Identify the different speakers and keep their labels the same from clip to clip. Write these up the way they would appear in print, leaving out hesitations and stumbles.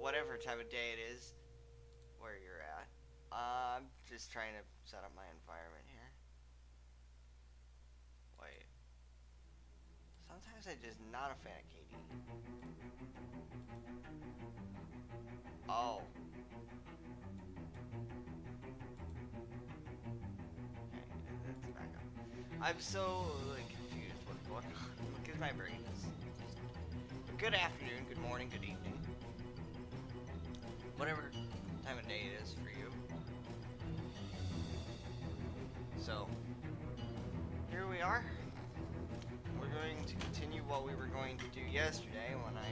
Speaker 1: whatever time of day it is where you're at. I'm just trying to set up my environment here. Wait. Sometimes I'm just not a fan of KD. Oh. Okay, that's back up. I'm so confused what's going on. Look at my brain is. Good afternoon, good morning, good evening. Whatever time of day it is for you. So, here we are. We're going to continue what we were going to do yesterday when I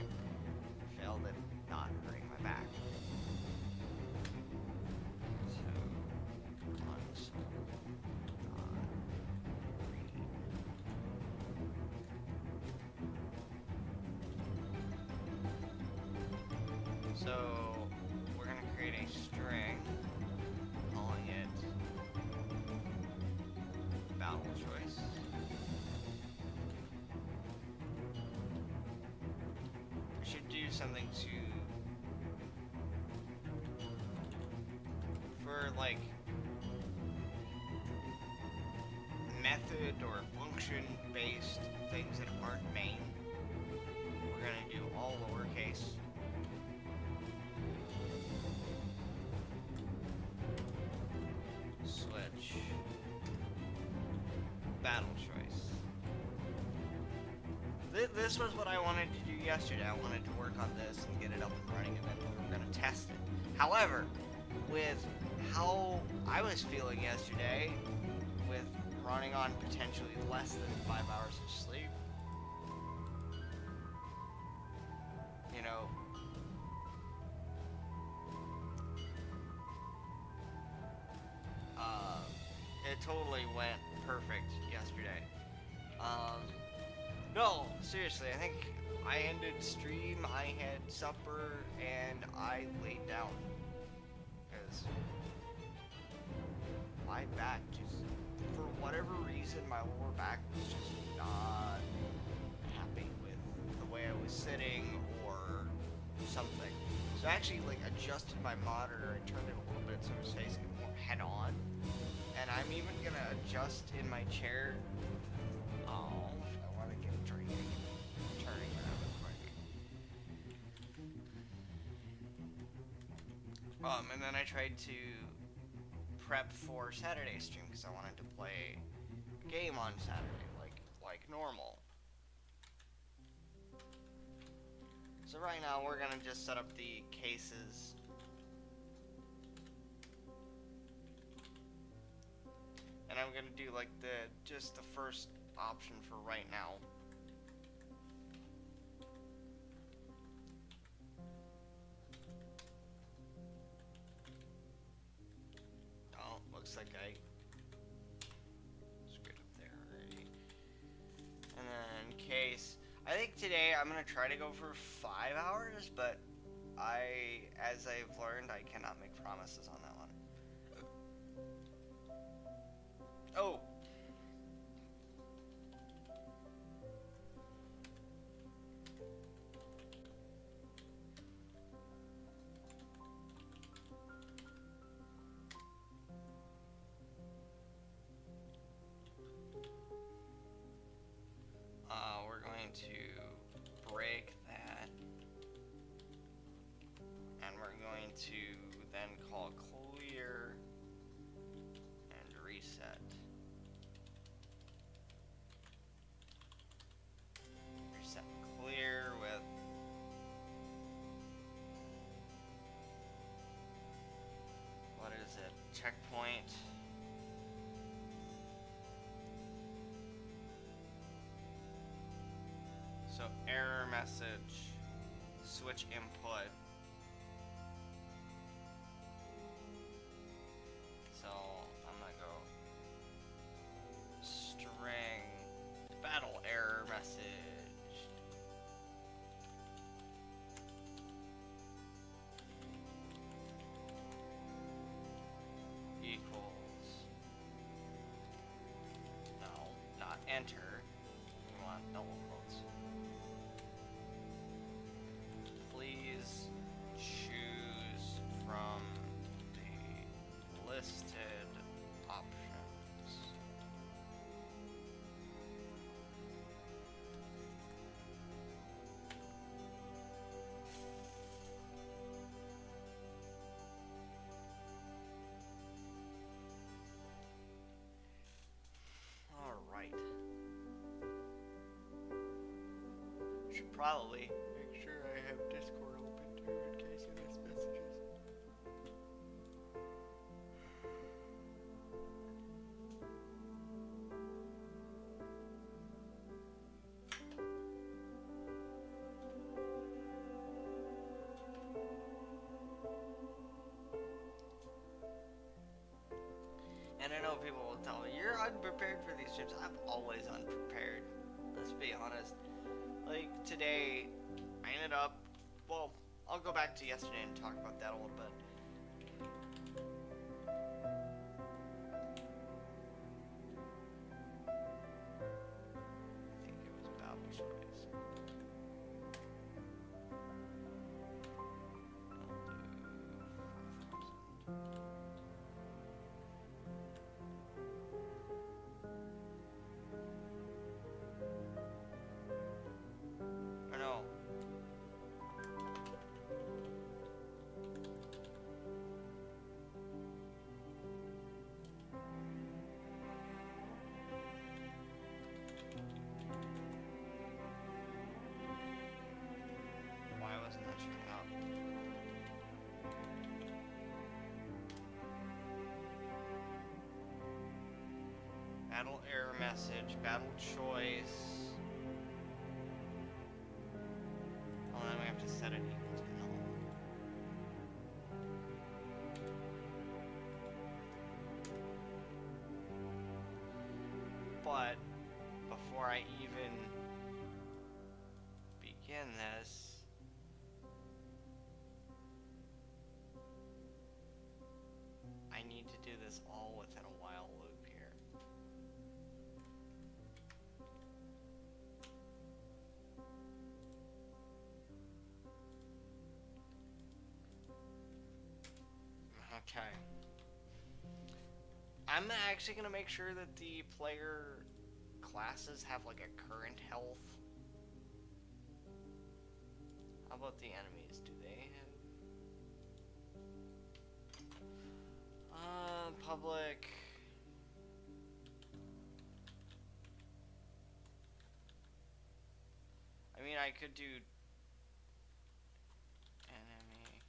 Speaker 1: failed at not hurting my back. So, console. So, we're going to create a string, calling it battle choice. I should do something for like method or function based things that aren't main. We're going to do all lowercase. Switch. Battle choice. This was what I wanted to do yesterday. I wanted to work on this and get it up and running, and then we were going to test it. However, with how I was feeling yesterday, with running on potentially less than 5 hours of sleep, you know, it totally went perfect yesterday. No, seriously, I think I ended stream, I had supper, and I laid down. Because my back just, for whatever reason, my lower back was just not happy with the way I was sitting or something. So I actually adjusted my monitor and turned it a little bit so it was facing more head on. And I'm even gonna adjust in my chair. Oh, I want to get a drink. Turning around real quick. And then I tried to prep for Saturday stream because I wanted to play a game on Saturday, like normal. So right now we're gonna just set up the cases. And I'm gonna do just the first option for right now. Oh, looks like I screwed up there already. And then case. I think today I'm gonna try to go for 5 hours, but as I've learned, I cannot make promises on that one. Oh. We're going to break that. And we're going to then call clear and reset. Reset clear with what is it? Checkpoint. So error message, switch input. So I'm gonna go string battle error message. Equals. No, not enter. We want double quotes. Please choose Probably. Make sure I have Discord open too in case I miss messages. And I know people will tell me, you're unprepared for these streams. I'm always unprepared. Let's be honest. Like, today, I ended up... Well, I'll go back to yesterday and talk about that a little bit. I think it was Battle Choice. Battle error message, battle choice. Oh, then we have to set it equal to null. But before I even begin this, I need to do this all within a while loop here. Okay. I'm actually going to make sure that the player classes have like a current health. How about the enemies? Do they have... public... I mean, I could do... enemy...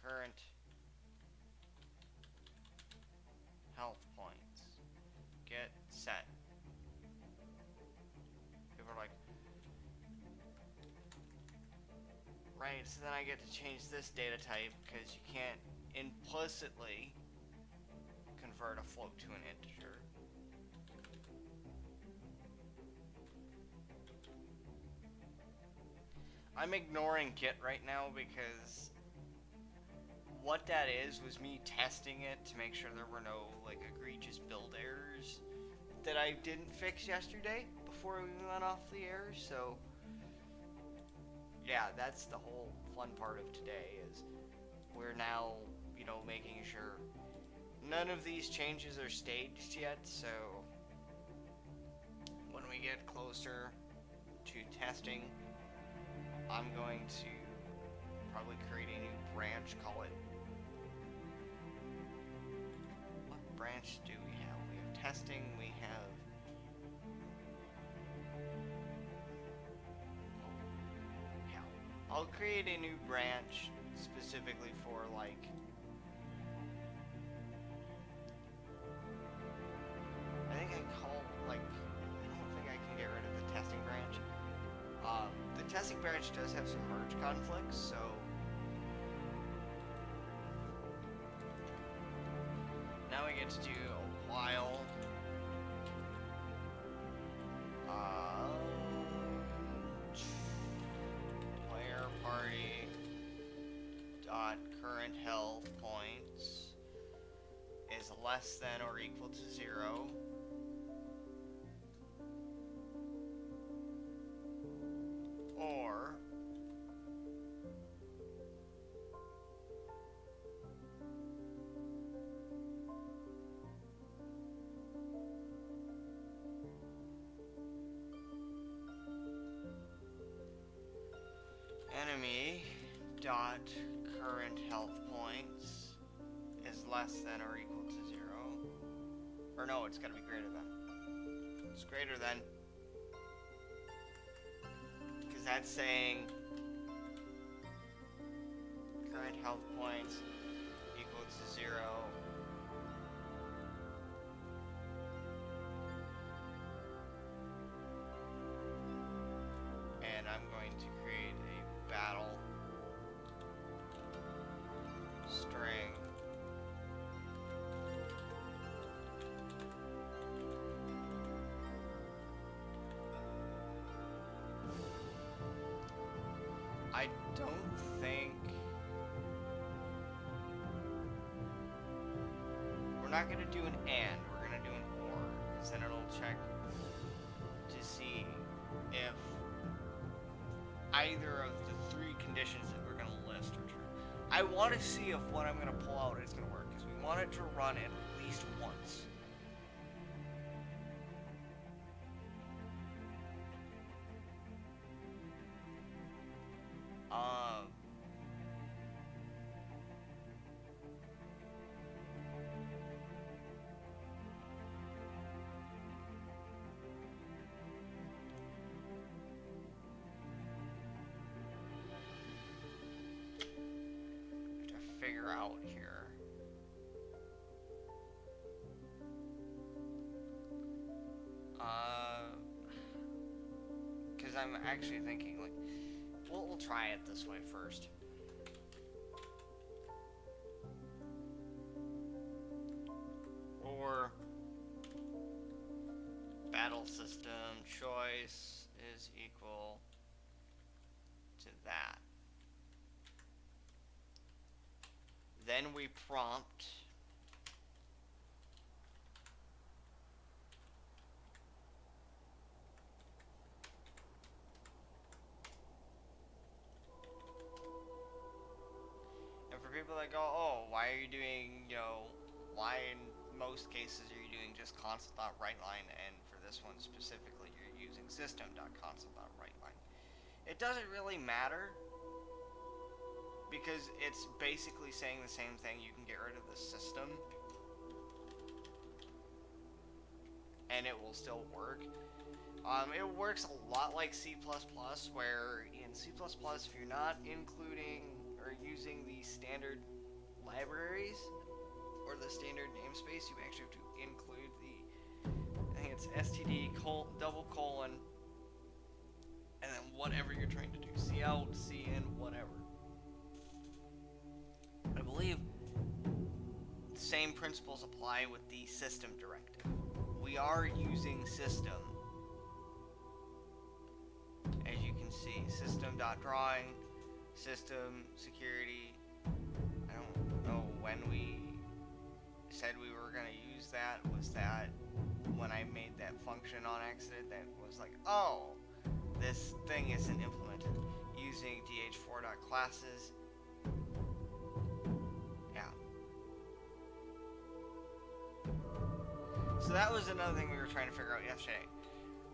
Speaker 1: current... health points. Get set. People are like... Right, so then I get to change this data type, because you can't implicitly convert a float to an integer. I'm ignoring Git right now because what that is was me testing it to make sure there were no like egregious build errors that I didn't fix yesterday before we went off the air. So yeah, that's the whole fun part of today is we're now, you know, making sure none of these changes are staged yet. So when we get closer to testing, I'm going to probably create a new branch, call it... What branch do we have? We have testing, we have... Yeah. I'll create a new branch specifically for, like... I think I call, like... I don't think I can get rid of the testing branch. The testing branch does have some merge conflicts, so now we get to do a while. Player party dot current health points is less than or equal to 0. Or enemy dot current health points is less than or equal to 0. Or no, it's gotta be greater than. It's greater than. Because that's saying current health points equal to 0. And I'm going to create a battle string. I don't think we're not going to do an and, we're going to do an or, because then it'll check to see if either of the 3 conditions that we're going to list are true. I want to see if what I'm going to pull out is going to work, because we want it to run at least once. Figure out here. Because I'm actually thinking, like, we'll try it this way first. Or battle system choice is equal to that. Then we prompt and for people that go, oh, why are you doing, why in most cases are you doing just console.writeline, and for this one specifically you're using system.console.writeline. It doesn't really matter, because it's basically saying the same thing. You can get rid of the system and it will still work. It works a lot like C++, where in C++, if you're not including or using the standard libraries or the standard namespace, you actually have to include the, I think it's std : and then whatever you're trying to do, cout, cin, whatever. I believe the same principles apply with the system directive. We are using system. As you can see, system.drawing, system security. I don't know when we said we were going to use that. Was that when I made that function on accident that was like, oh, this thing isn't implemented, using dh4.classes. Yeah. So that was another thing we were trying to figure out yesterday,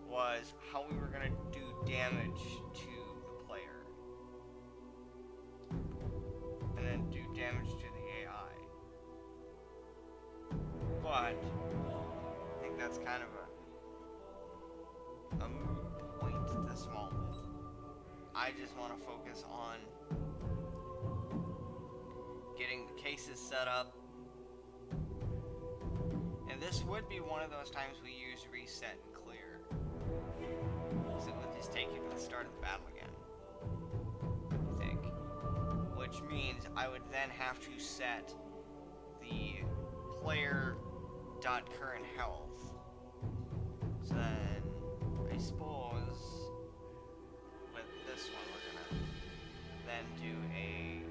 Speaker 1: was how we were going to do damage to the player. And then do damage to the AI. But I think that's kind of a moot point at this moment. I just want to focus on getting the cases set up. And this would be one of those times we use reset and clear. So it would just take you to the start of the battle again, I think. Which means I would then have to set the player.current health. So then, I suppose, with this one, we're gonna then do a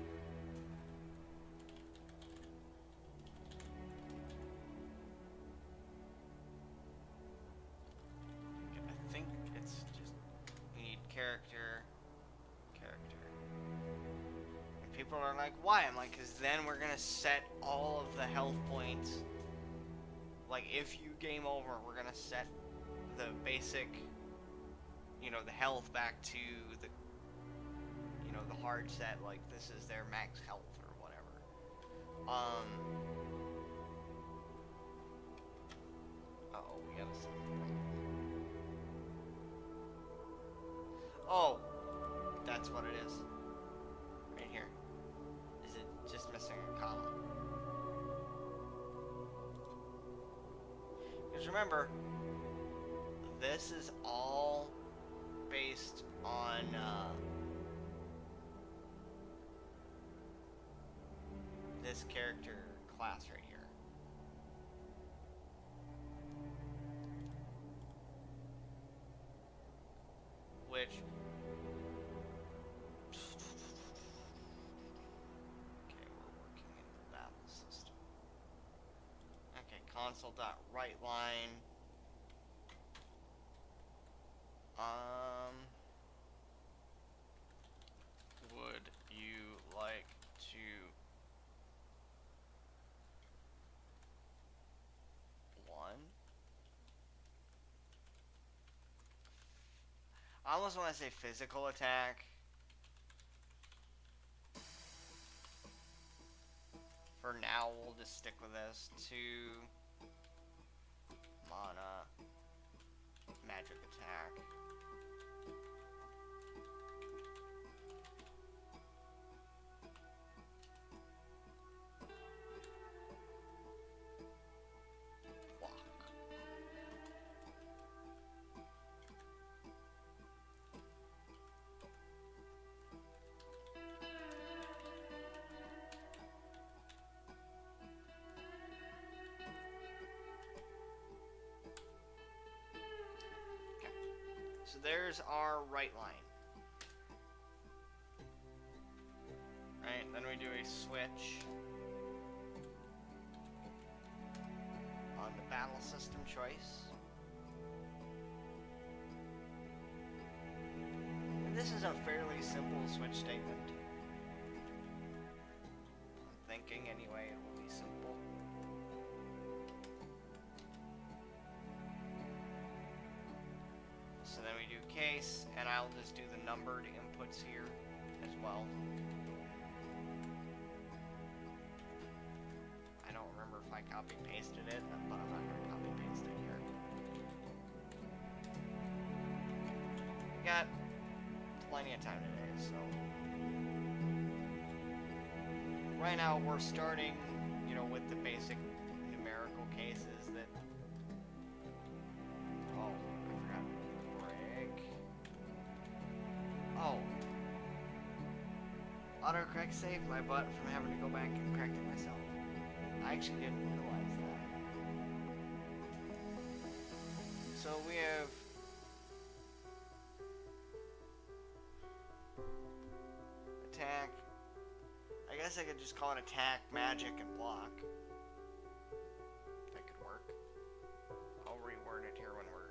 Speaker 1: I think it's just we need character. And people are like, why? I'm like, because then we're gonna set all of the health points. Like, if you game over, we're gonna set the basic, the health back to the, the hard set, like this is their max health or whatever. We gotta set. Oh, that's what it is. Right here. Is it just missing a comma? Because remember, this is all based on this character class right here. Which okay, we're working in the battle system. Okay, console.writeLine. Would you like to one? I almost want to say physical attack. For now, we'll just stick with this. 2 mana magic attack. So there's our right line. Right, then we do a switch on the battle system choice. And this is a fairly simple switch statement. I'm thinking anyway it will be simple. So then we do case, and I'll just do the numbered inputs here as well. I don't remember if I copy pasted it, but I'm not going to copy paste it here. Got plenty of time today, so right now we're starting, with the basic numerical cases that. Oh, I forgot. Oh. Autocorrect saved my butt from having to go back and correct it myself. I actually didn't realize that. So we have attack. I guess I could just call it attack, magic, and block. That could work. I'll reword it here when we're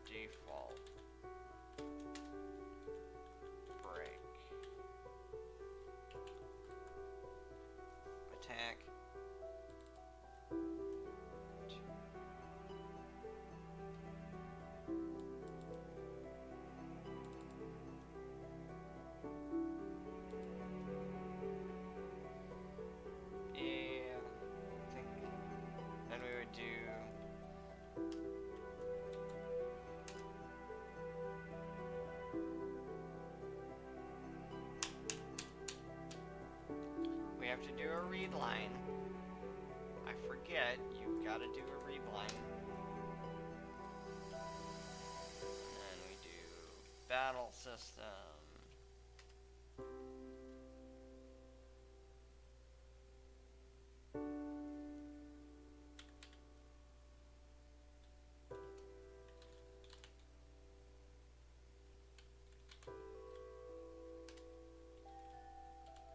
Speaker 1: default break attack yeah, I think then we would do we have to do a read line. I forget, you've got to do a read line. And then we do battle system.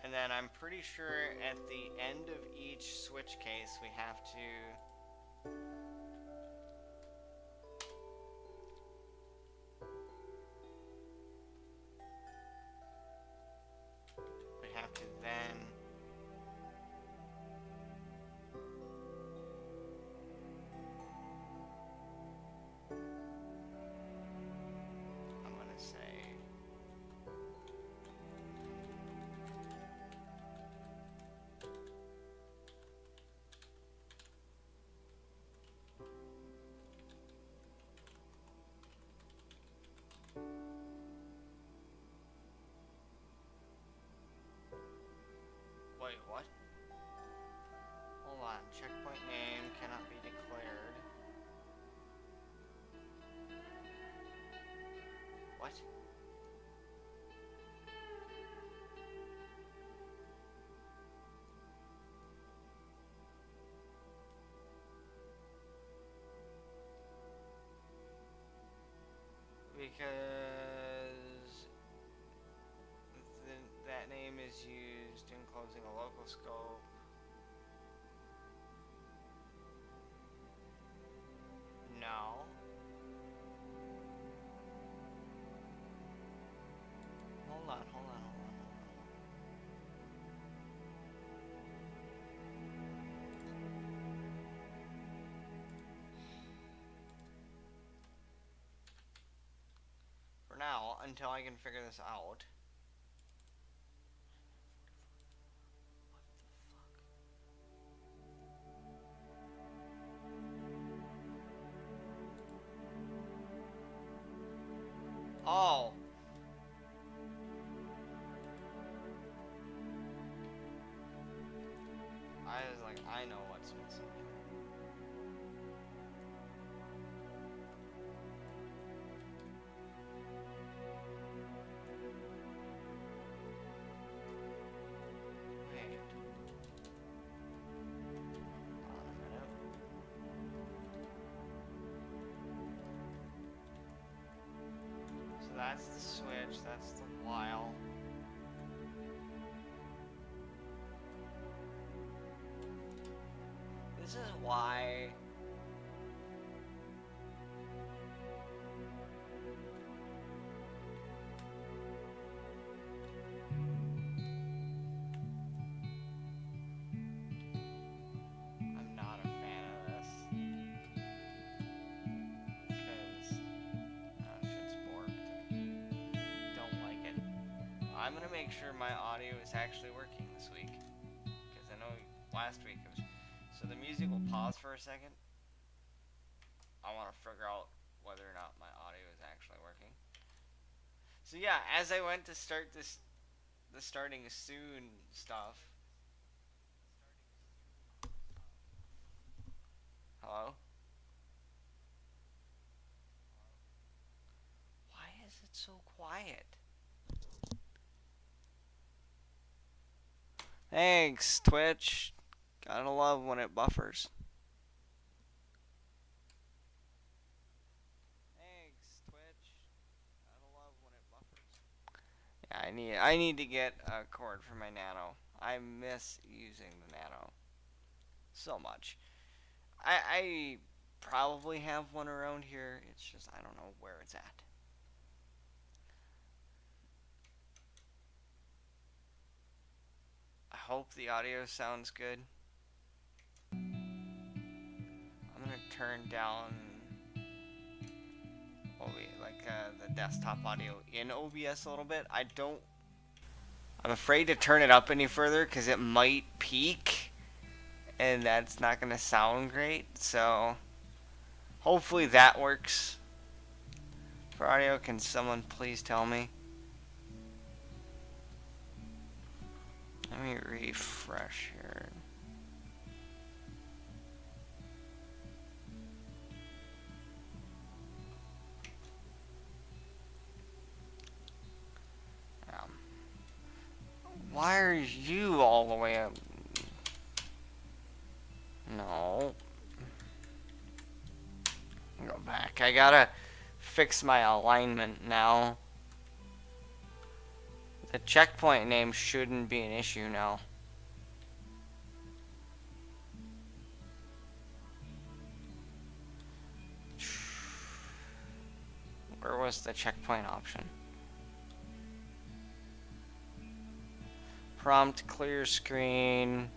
Speaker 1: And then I'm pretty sure at the end of each switch case we have to then I'm gonna say
Speaker 2: because that name is used in closing a local scope. No. Hold on, hold on, hold on, hold on. For now, until I can figure this out. Oh. I was like, I know what's missing here. Wait. Hold on a minute. So that's the switch, that's the while. This is why I'm not a fan of this. Because shit's borked. Don't like it. I'm gonna make sure my audio is actually working this week. Because I know last week it was. So the music will pause for a second. I want to figure out whether or not my audio is actually working. So yeah, as I went to start the starting soon stuff. Hello? Why is it so quiet? Thanks, Twitch. Gotta love when it buffers. Thanks, Twitch. Gotta love when it buffers. Yeah, I need to get a cord for my Nano. I miss using the Nano so much. I probably have one around here. It's just I don't know where it's at. I hope the audio sounds good. I'm gonna turn down the desktop audio in OBS a little bit. I'm afraid to turn it up any further because it might peak, and that's not gonna sound great. So hopefully that works for audio. Can someone please tell me? Let me refresh here. Why are you all the way up? No. Go back. I gotta fix my alignment now. The checkpoint name shouldn't be an issue now. Where was the checkpoint option? Prompt clear screen.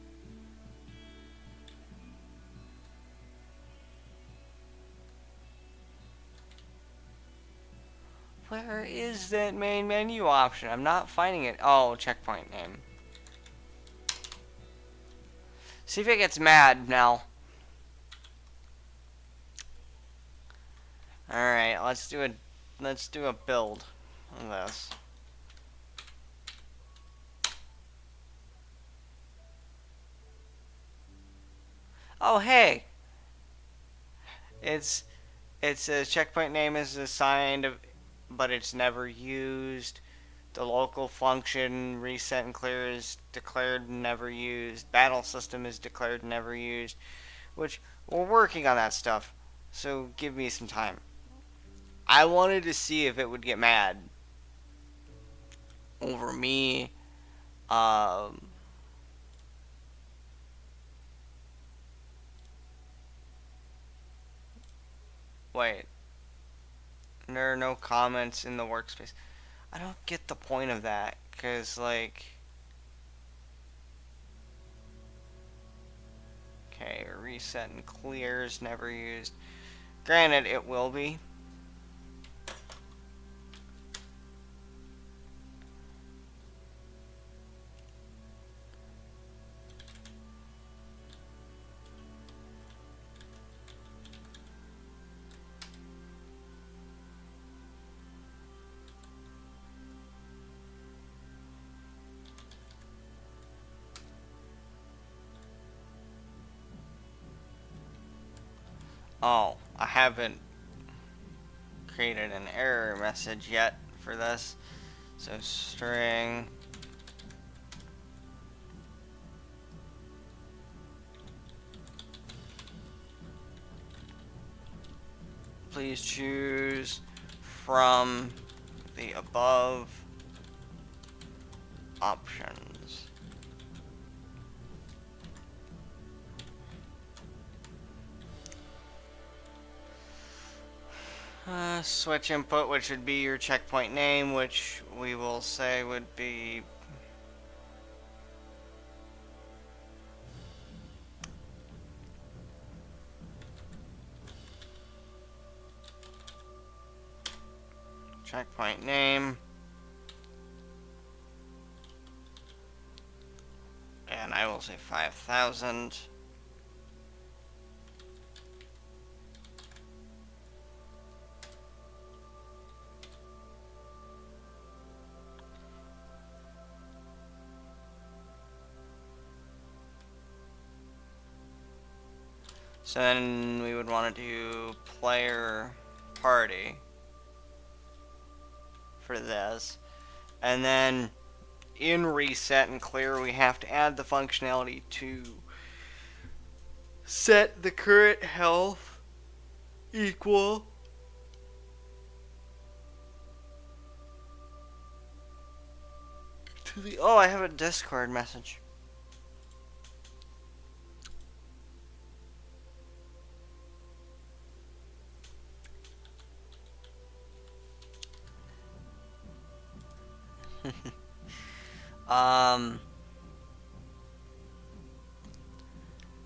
Speaker 2: Where is that main menu option? I'm not finding it. Oh, checkpoint name. See if it gets mad now. Alright, let's do a build of this. Oh hey! It says checkpoint name is assigned, but it's never used. The local function reset and clear is declared never used. Battle system is declared never used. Which we're working on that stuff. So give me some time. I wanted to see if it would get mad over me. Wait. There are no comments in the workspace. I don't get the point of that, because, like... Okay, reset and clears, never used. Granted, it will be. Oh, I haven't created an error message yet for this. So string please choose from the above options. Switch input, which would be your checkpoint name, which we will say would be checkpoint name. And I will say 5,000. So then we would want to do player party for this. And then in reset and clear, we have to add the functionality to set the current health equal to the... Oh, I have a Discord message.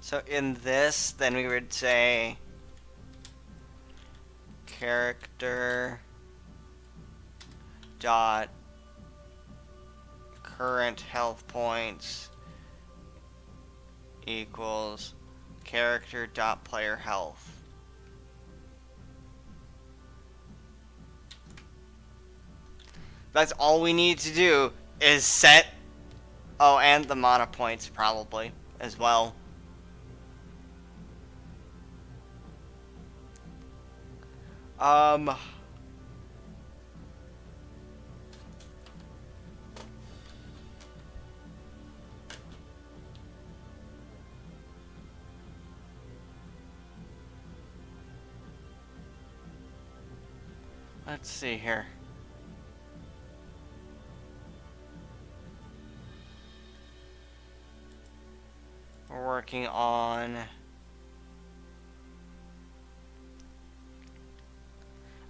Speaker 2: So in this, then we would say character dot current health points equals character dot player health. That's all we need to do is set... Oh, and the mana points probably as well. Let's see here. We're working on...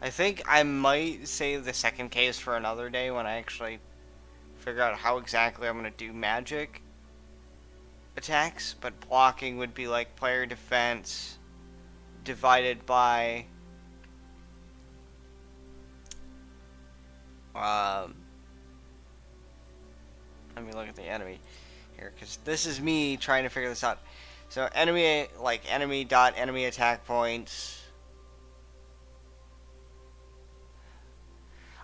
Speaker 2: I think I might save the second case for another day when I actually figure out how exactly I'm going to do magic attacks, but blocking would be like player defense divided by let me look at the enemy here, because this is me trying to figure this out. So enemy, like enemy dot enemy attack points.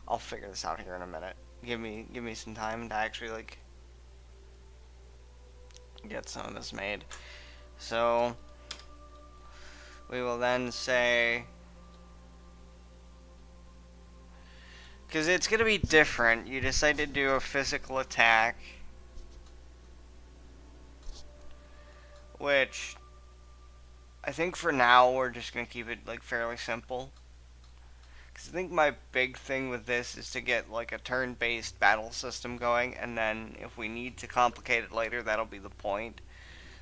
Speaker 2: I'll figure this out here in a minute. Give me some time to actually like get some of this made. So we will then say, because it's gonna be different. You decide to do a physical attack, which I think for now we're just gonna keep it like fairly simple. 'Cause I think my big thing with this is to get like a turn-based battle system going, and then if we need to complicate it later, that'll be the point.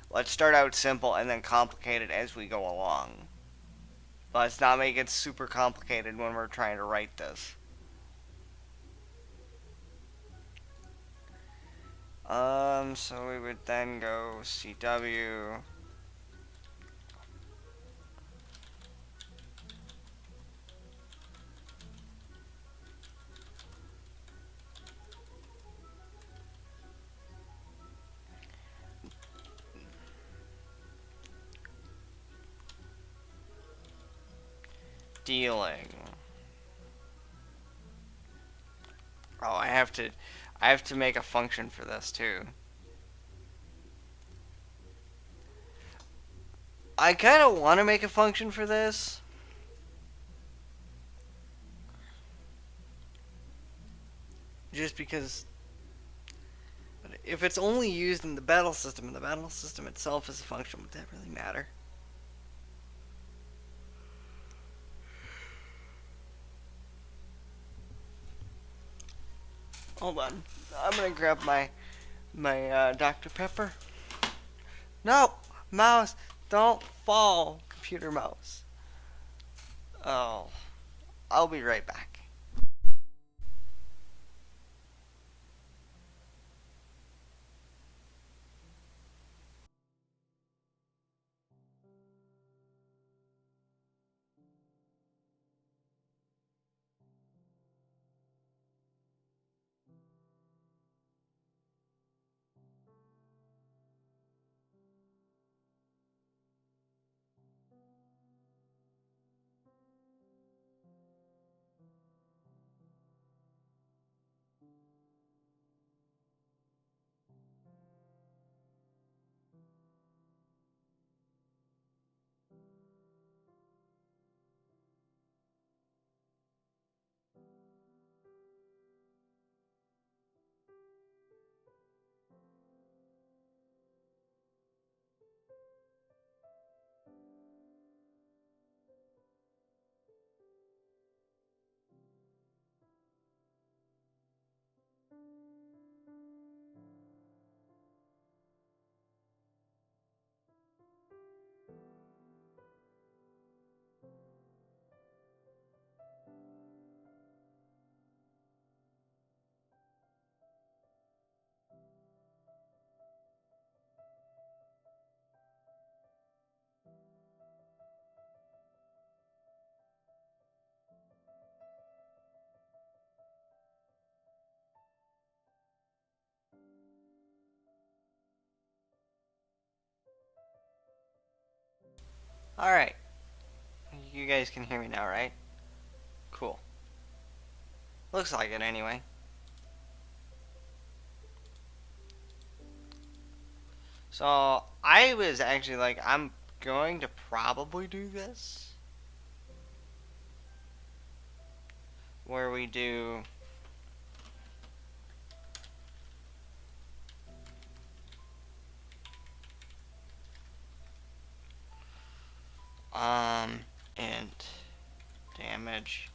Speaker 2: Let's start out simple and then complicate it as we go along. Let's not make it super complicated when we're trying to write this. So we would then go CW. Dealing. Oh, I have to make a function for this too. I kind of want to make a function for this. Just because if it's only used in the battle system and the battle system itself is a function, would that really matter? Hold on. I'm gonna grab my Dr. Pepper. No! Mouse! Don't fall! Computer mouse. Oh. I'll be right back. Alright. You guys can hear me now, right? Cool. Looks like it anyway. So, I was actually like, I'm going to probably do this. Where we do... int damage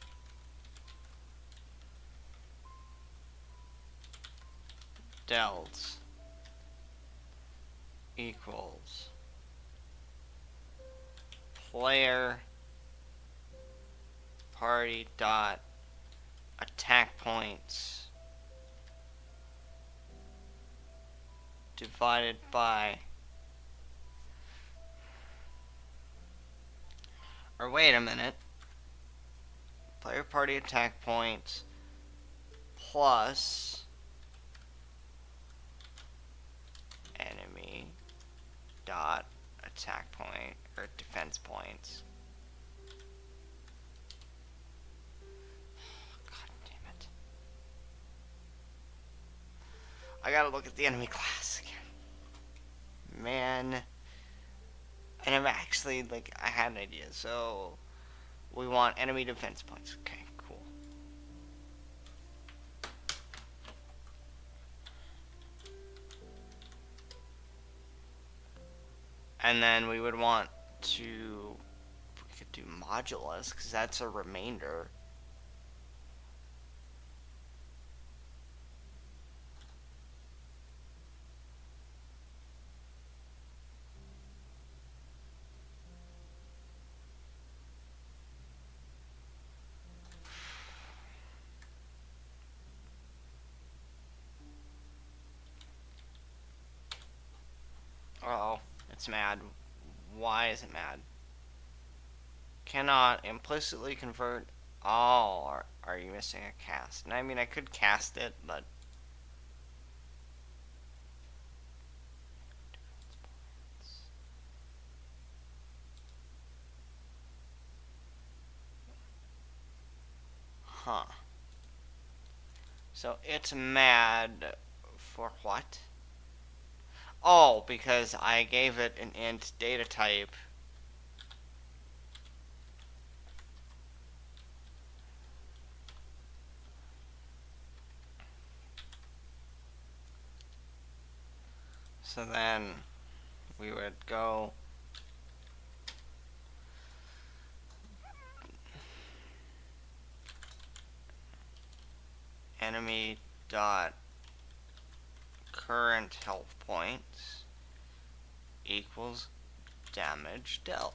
Speaker 2: dealt equals player party dot attack points divided by, or wait a minute, player party attack points plus enemy dot attack point or defense points. God damn it. I gotta look at the enemy class again. Man. And I'm actually, like, I had an idea. So, we want enemy defense points. Okay, cool. And then we would want to, we could do modulus, because that's a remainder. It's mad. Why is it mad? Cannot implicitly convert. Oh, are you missing a cast? And I mean, I could cast it, but. Huh. So it's mad for what? Oh, because I gave it an int data type. So then we would go enemy dot current health points equals damage dealt.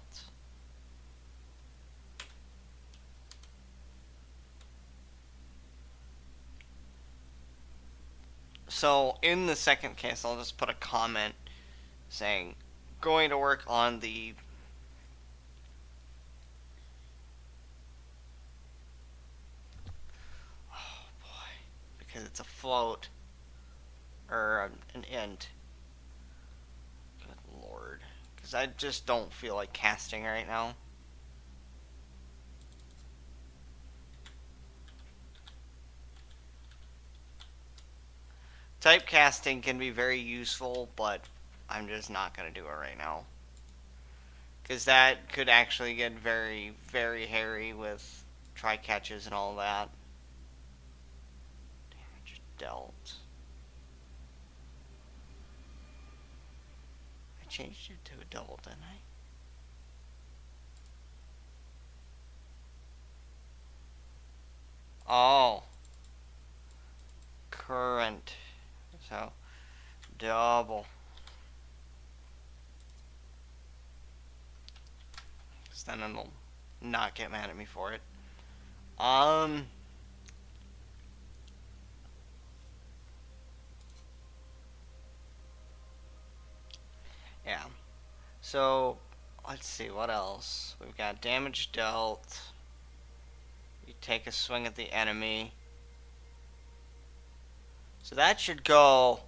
Speaker 2: So in the second case, I'll just put a comment saying going to work on the oh boy, because it's a float or an int. Good lord, because I just don't feel like casting right now. Typecasting can be very useful, but I'm just not going to do it right now. Because that could actually get very, very hairy with try catches and all that. Damage dealt. I changed it to a double, didn't I? Oh. Current. So, double. Because then it'll not get mad at me for it. Yeah. So, let's see, what else? We've got damage dealt. You take a swing at the enemy. So that should go.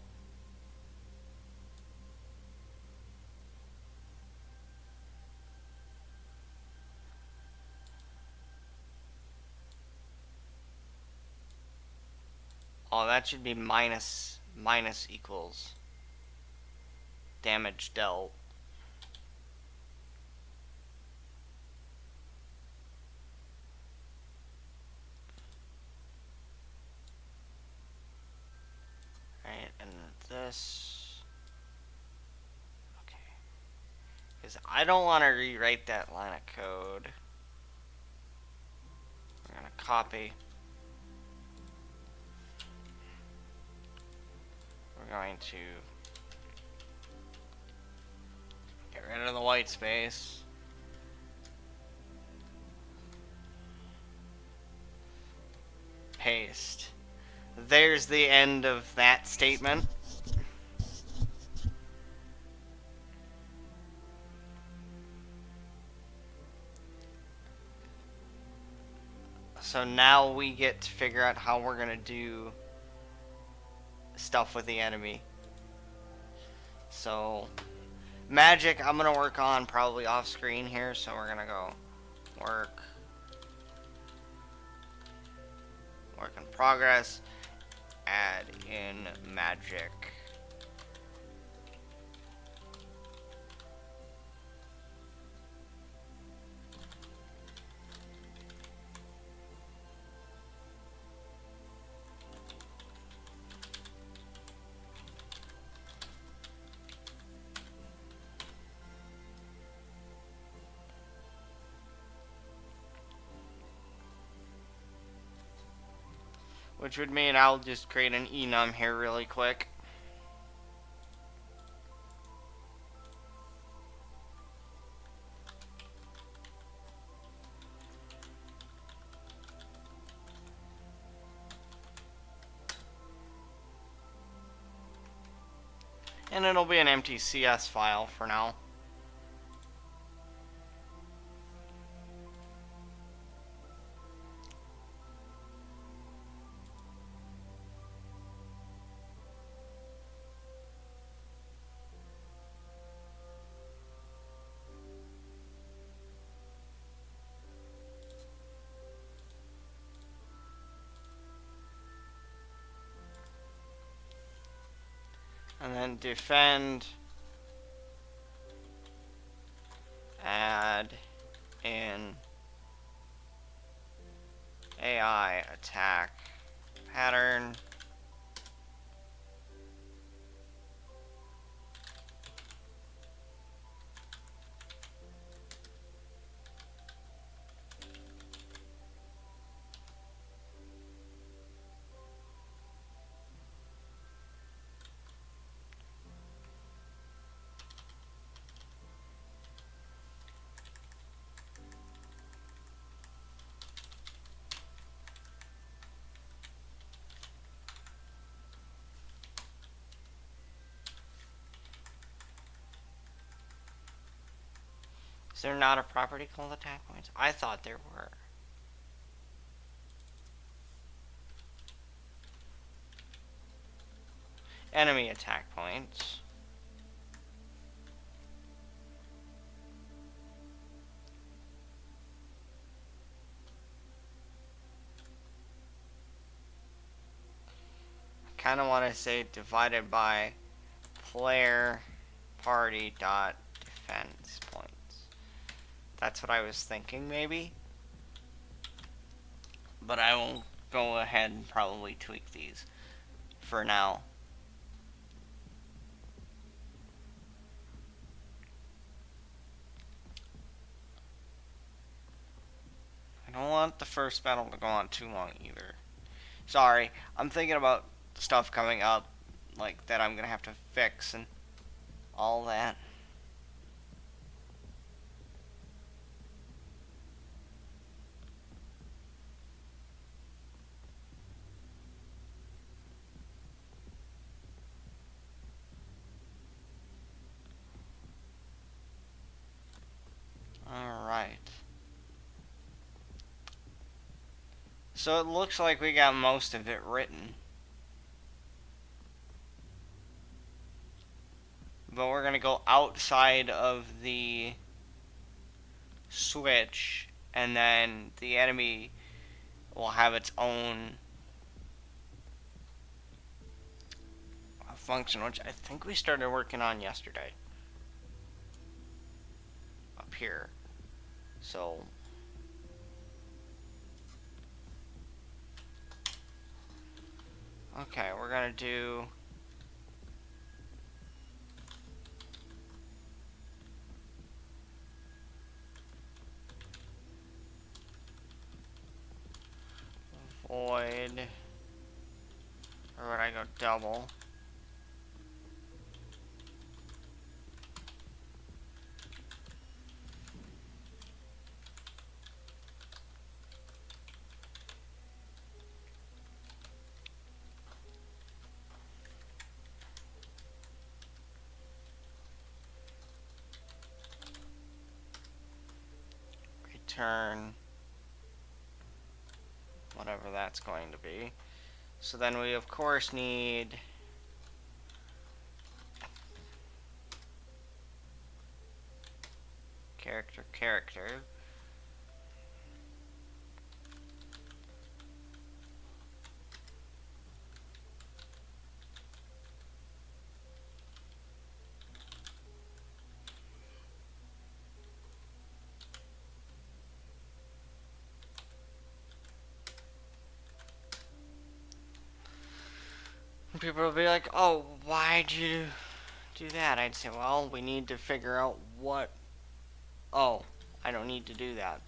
Speaker 2: Oh, that should be minus equals damage dealt. Right, and this. Okay. Because I don't want to rewrite that line of code. We're going to copy. We're going to get rid of the white space. Paste. There's the end of that statement. So now we get to figure out how we're going to do stuff with the enemy. So, magic I'm going to work on probably off screen here. So we're going to go work in progress, add in magic. Which would mean I'll just create an enum here really quick. And it'll be an empty CS file for now. And then defend, add in AI attack pattern. Is there not a property called attack points? I thought there were. Enemy attack points. I kind of want to say divided by player party dot defense points. That's what I was thinking, maybe. But I will go ahead and probably tweak these for now. I don't want the first battle to go on too long either. Sorry, I'm thinking about stuff coming up, like that I'm gonna have to fix and all that. Alright. So it looks like we got most of it written. But we're gonna go outside of the switch, and then the enemy will have its own function, which I think we started working on yesterday. Up here. So okay, we're gonna do void, or would I go double? Return whatever that's going to be. So then we of course need character. People will be like, oh, why'd you do that? I'd say, well, we need to figure out what. Oh, I don't need to do that.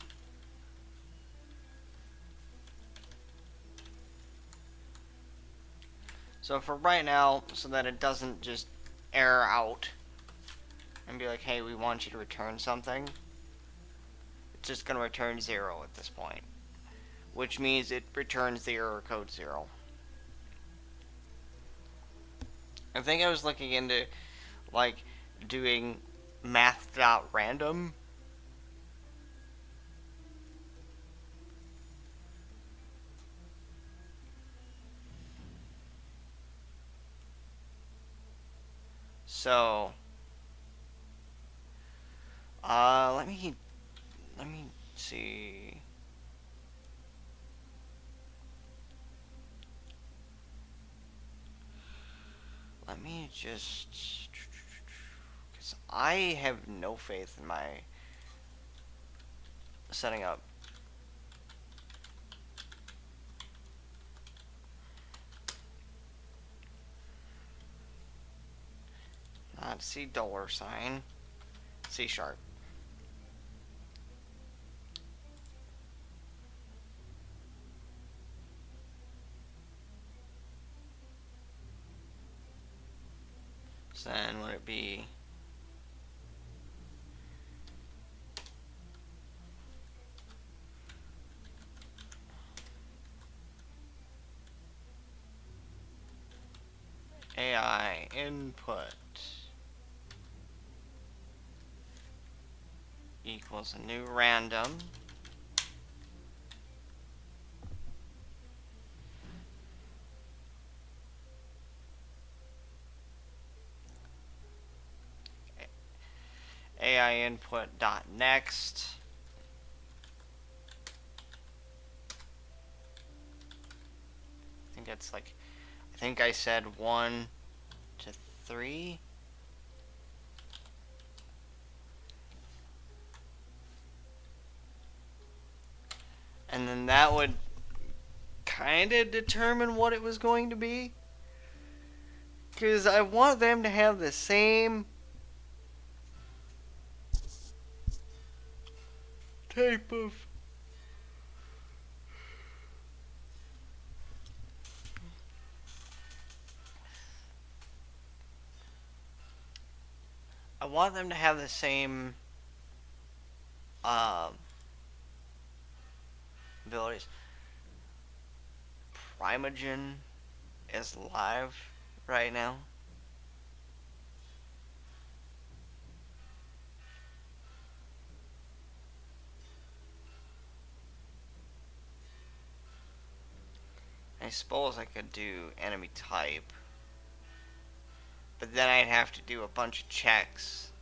Speaker 2: So for right now, so that it doesn't just error out and be like, hey, we want you to return something, it's just going to return 0 at this point, which means it returns the error code 0. I think I was looking into like doing math.random. So let me see. Let me just... Because I have no faith in my setting up. Not C dollar sign. C sharp. So then would it be... AI input equals a new random. AI input dot next. I think that's like, I think I said 1 to 3. And then that would kind of determine what it was going to be. Because I want them to have the same type of... I want them to have the same abilities. Primogen is live right now. I suppose I could do enemy type, but then I'd have to do a bunch of checks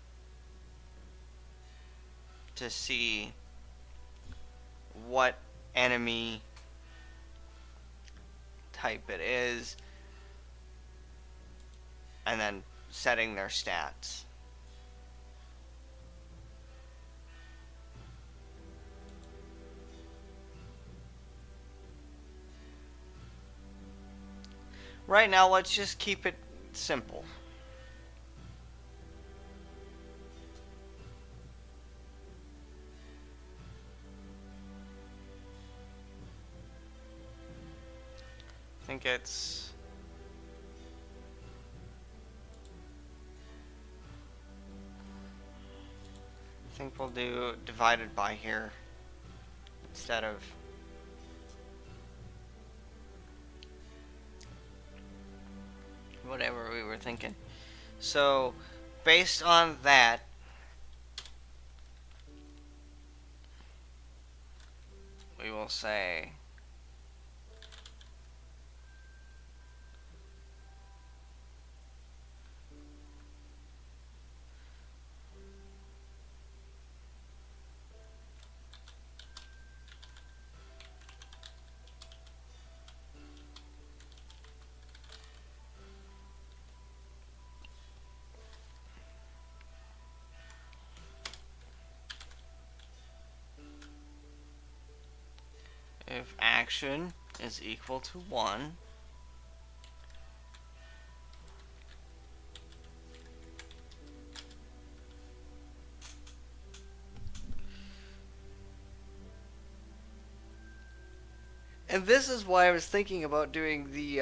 Speaker 2: to see what enemy type it is, and then setting their stats. Right now, let's just keep it simple. I think it's... I think we'll do divided by here instead of... whatever we were thinking. So, based on that, we will say if action is equal to 1, and this is why I was thinking about doing the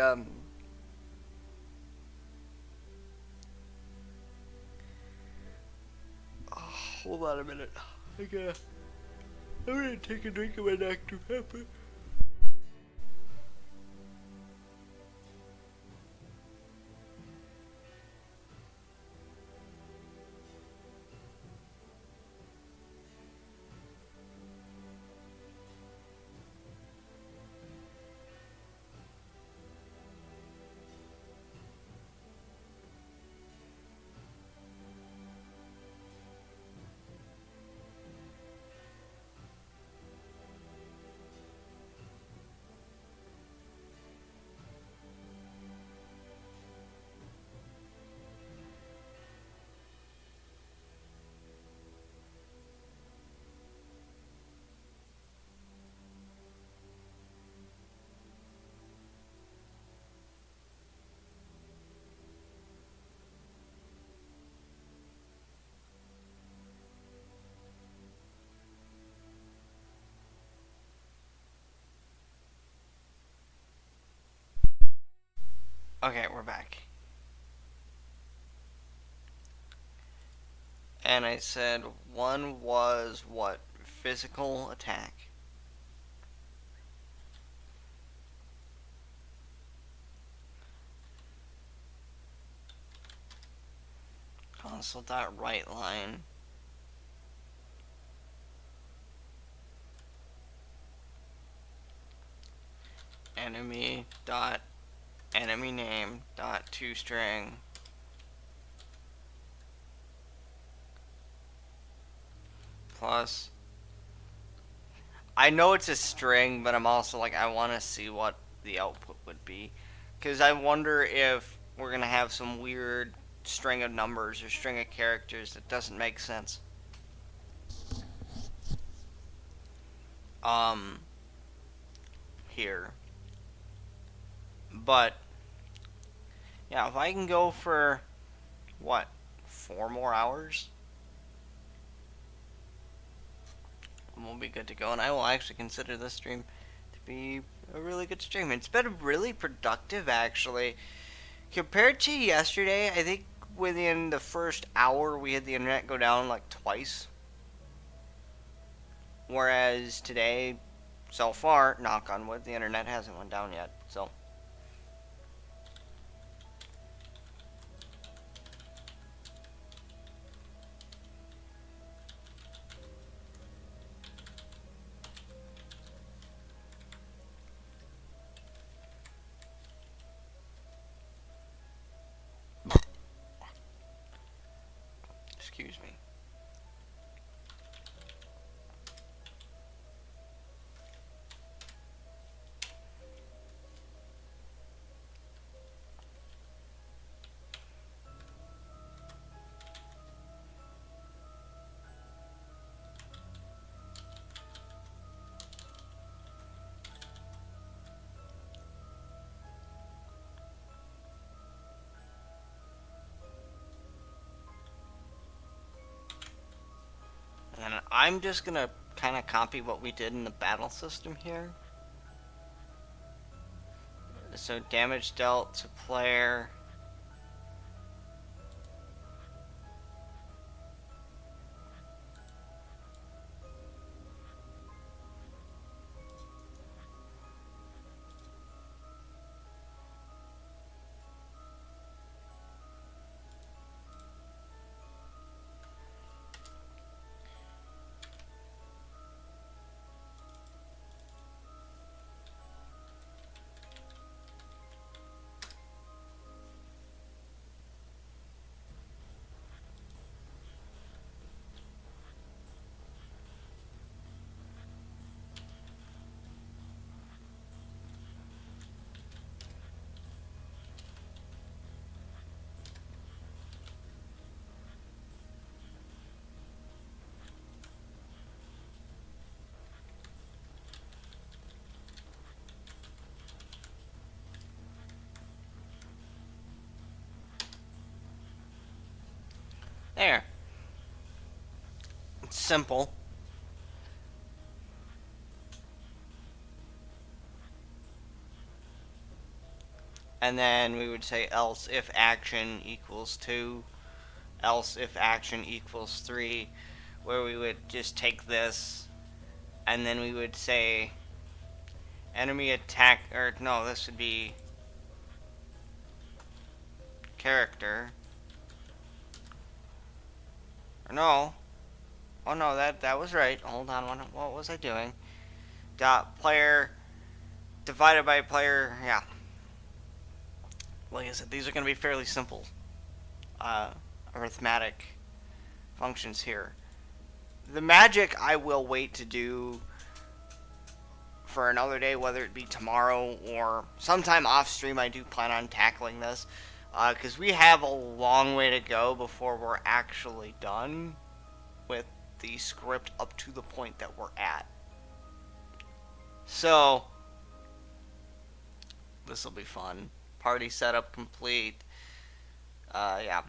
Speaker 2: hold on a minute. I'm gonna take a drink of my Dr. Pepper. Okay, we're back. And I said one was what? Physical attack. Console dot right line. Enemy dot enemy name dot toString plus. I know it's a string, but I'm also like, I want to see what the output would be. Because I wonder if we're going to have some weird string of numbers or string of characters that doesn't make sense. Here. But, yeah, if I can go for, what, 4 more hours? We'll be good to go, and I will actually consider this stream to be a really good stream. It's been really productive, actually. Compared to yesterday, I think within the first hour we had the internet go down like twice. Whereas today, so far, knock on wood, the internet hasn't went down yet. So, excuse me. And I'm just gonna kind of copy what we did in the battle system here. So damage dealt to player. There. It's simple. And then we would say else if action equals 2, else if action equals 3, where we would just take this and then we would say enemy attack, or no, this would be character. Or no. Oh no, that was right. Hold on, what was I doing? Dot player divided by player, yeah. Like I said, these are going to be fairly simple arithmetic functions here. The magic I will wait to do for another day, whether it be tomorrow or sometime off stream. I do plan on tackling this because we have a long way to go before we're actually done with the script up to the point that we're at. So this will be fun. Party setup complete. Yeah.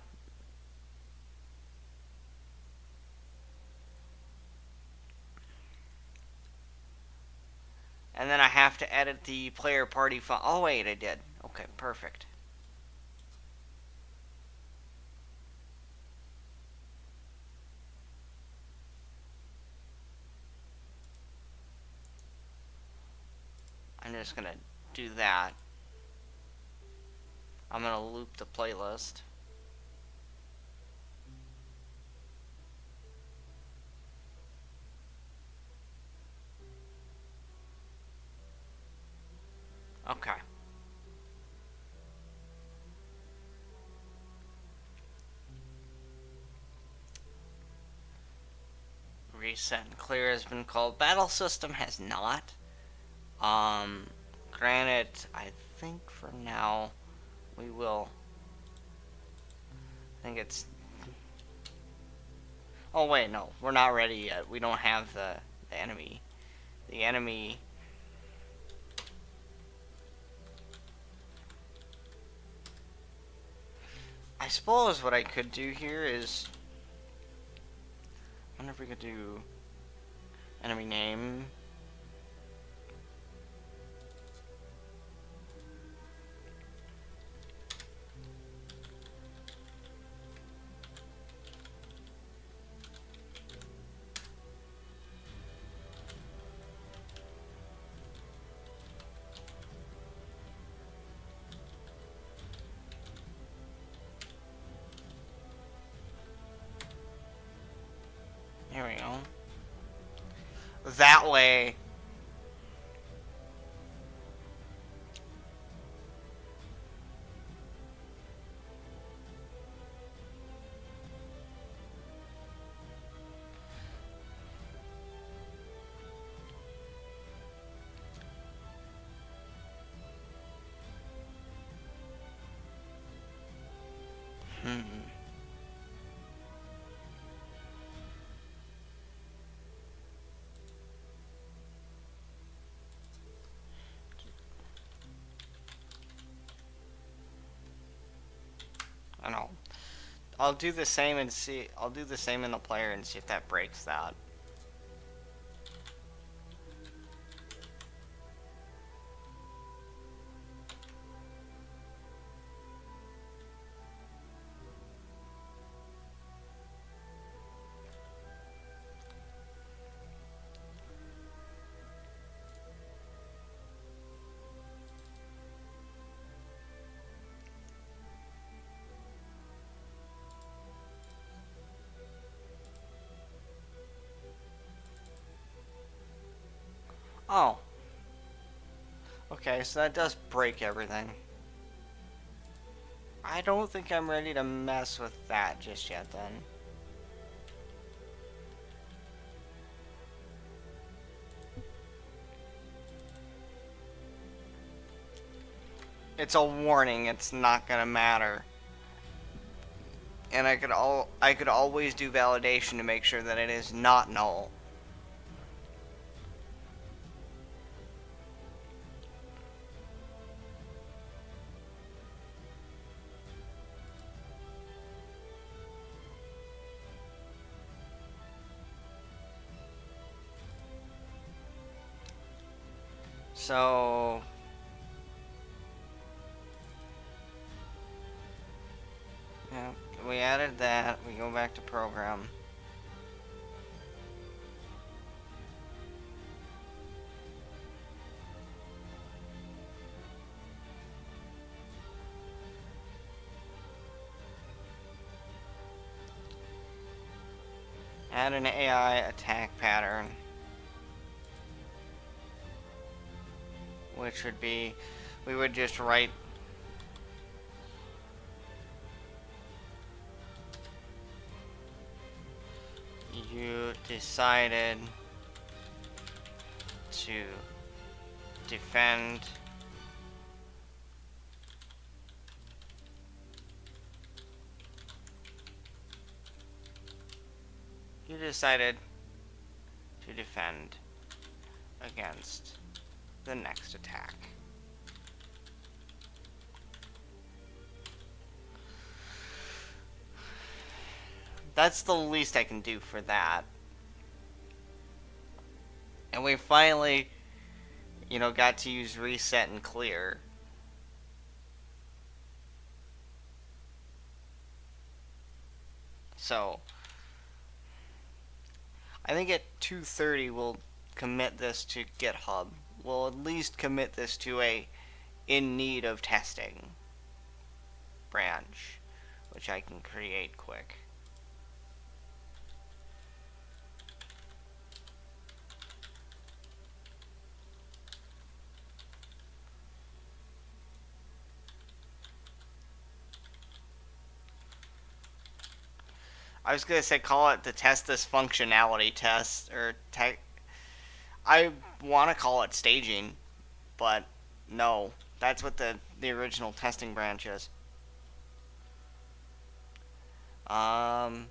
Speaker 2: And then I have to edit the player party file. Oh wait, I did. Okay, perfect. I'm just gonna do that. I'm gonna loop the playlist. Okay. Reset and clear has been called. Battle system has not. Granted, I think for now we will. I think it's. Oh wait, no, we're not ready yet. We don't have the enemy. The enemy. I suppose what I could do here is. I wonder if we could do enemy name. There we go. That way. Hmm. I know. I'll do the same and see. I'll do the same in the player and see if that breaks that. Oh. Okay, so that does break everything. I don't think I'm ready to mess with that just yet then. It's a warning, it's not gonna matter. And I could always do validation to make sure that it is not null. So yeah, we added that. We go back to program. Add an AI attack pattern. Which would be, we would just write you decided to defend you decided to defend against the next attack. That's the least I can do for that. And we finally, got to use reset and clear. So, I think at 2:30 we'll commit this to GitHub will at least commit this to a in need of testing branch, which I can create quick. I was gonna say call it the test this functionality test or tech. I want to call it staging, but no, that's what the original testing branch is. Um,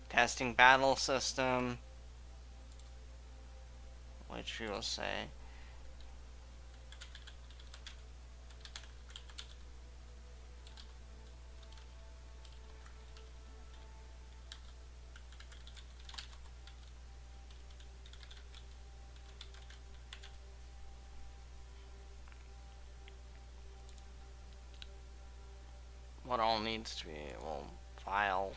Speaker 2: testing battle system, which we will say. What all needs to be, well, file.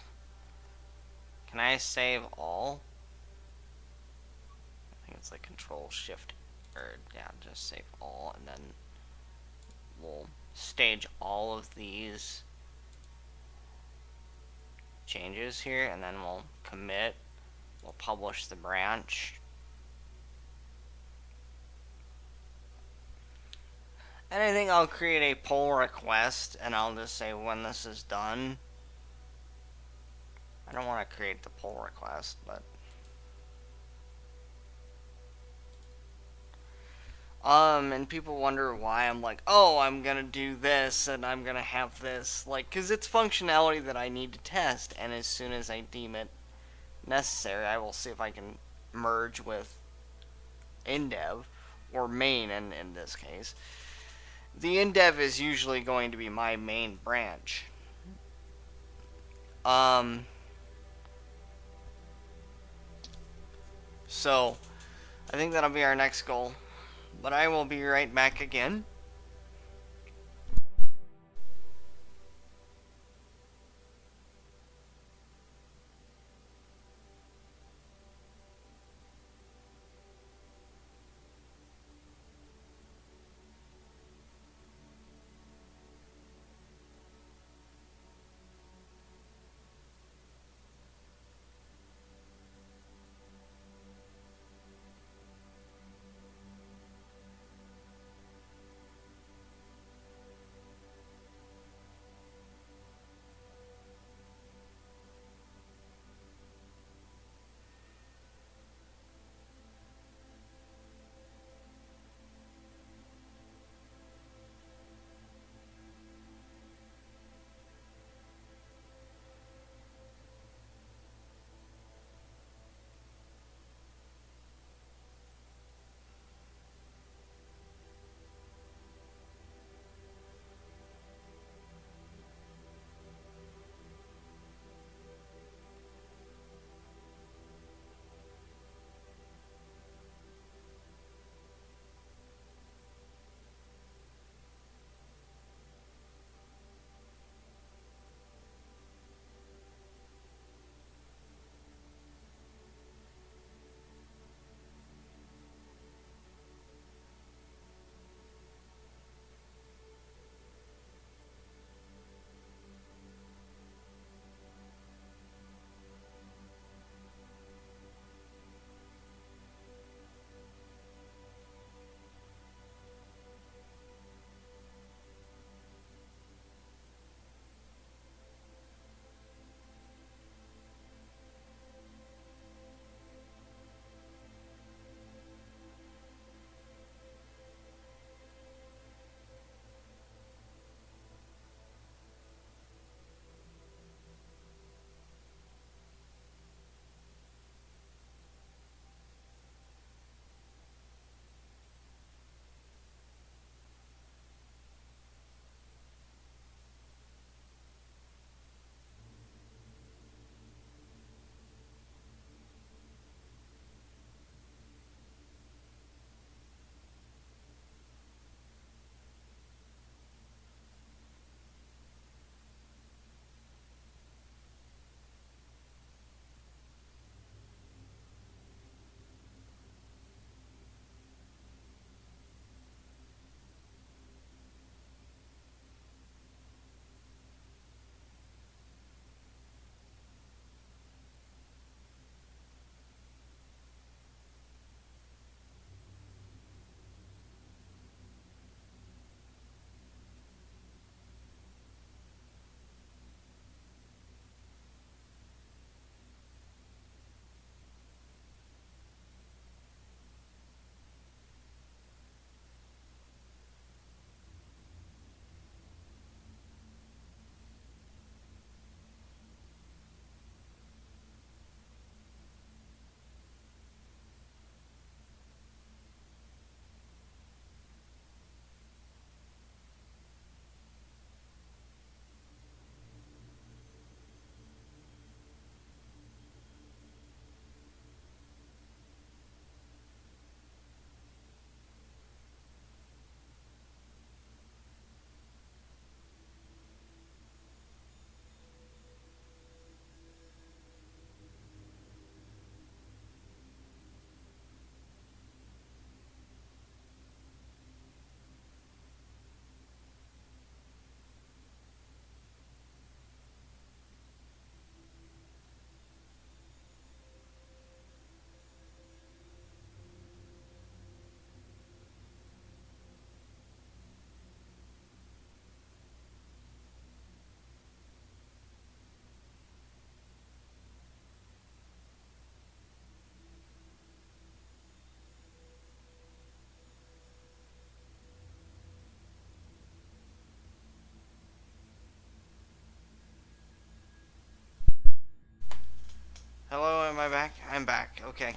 Speaker 2: Can I save all? I think it's like Control Shift, or yeah, just save all, and then we'll stage all of these changes here, and then we'll commit. We'll publish the branch. And I think I'll create a pull request, and I'll just say when this is done. I don't want to create the pull request, but and people wonder why I'm like, oh, I'm gonna do this and I'm gonna have this, like, cause it's functionality that I need to test, and as soon as I deem it necessary, I will see if I can merge with InDev or main in this case. The InDev is usually going to be my main branch. So I think that'll be our next goal. But I will be right back again. Okay.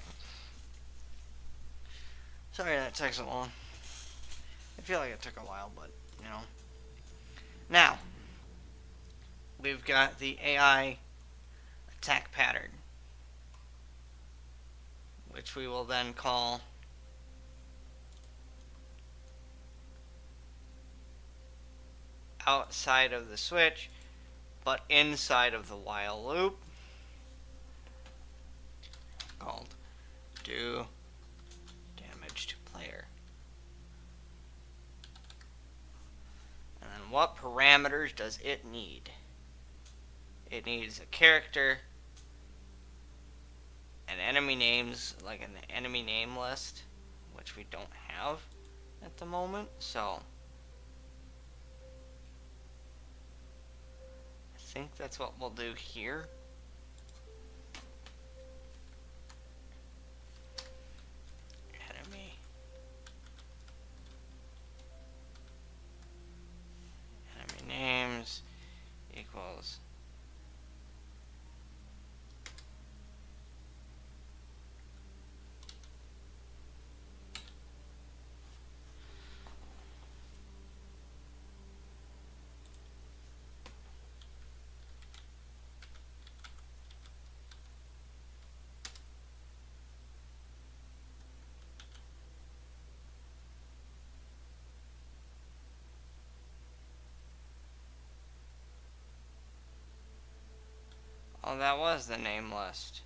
Speaker 2: Sorry that took so long. I feel like it took a while, but, you know. Now, we've got the AI attack pattern, which we will then call outside of the switch, but inside of the while loop, called do damage to player. And then what parameters does it need? It needs a character, and enemy names, like an enemy name list, which we don't have at the moment, so I think that's what we'll do here. Enemy names equals oh, that was the name list.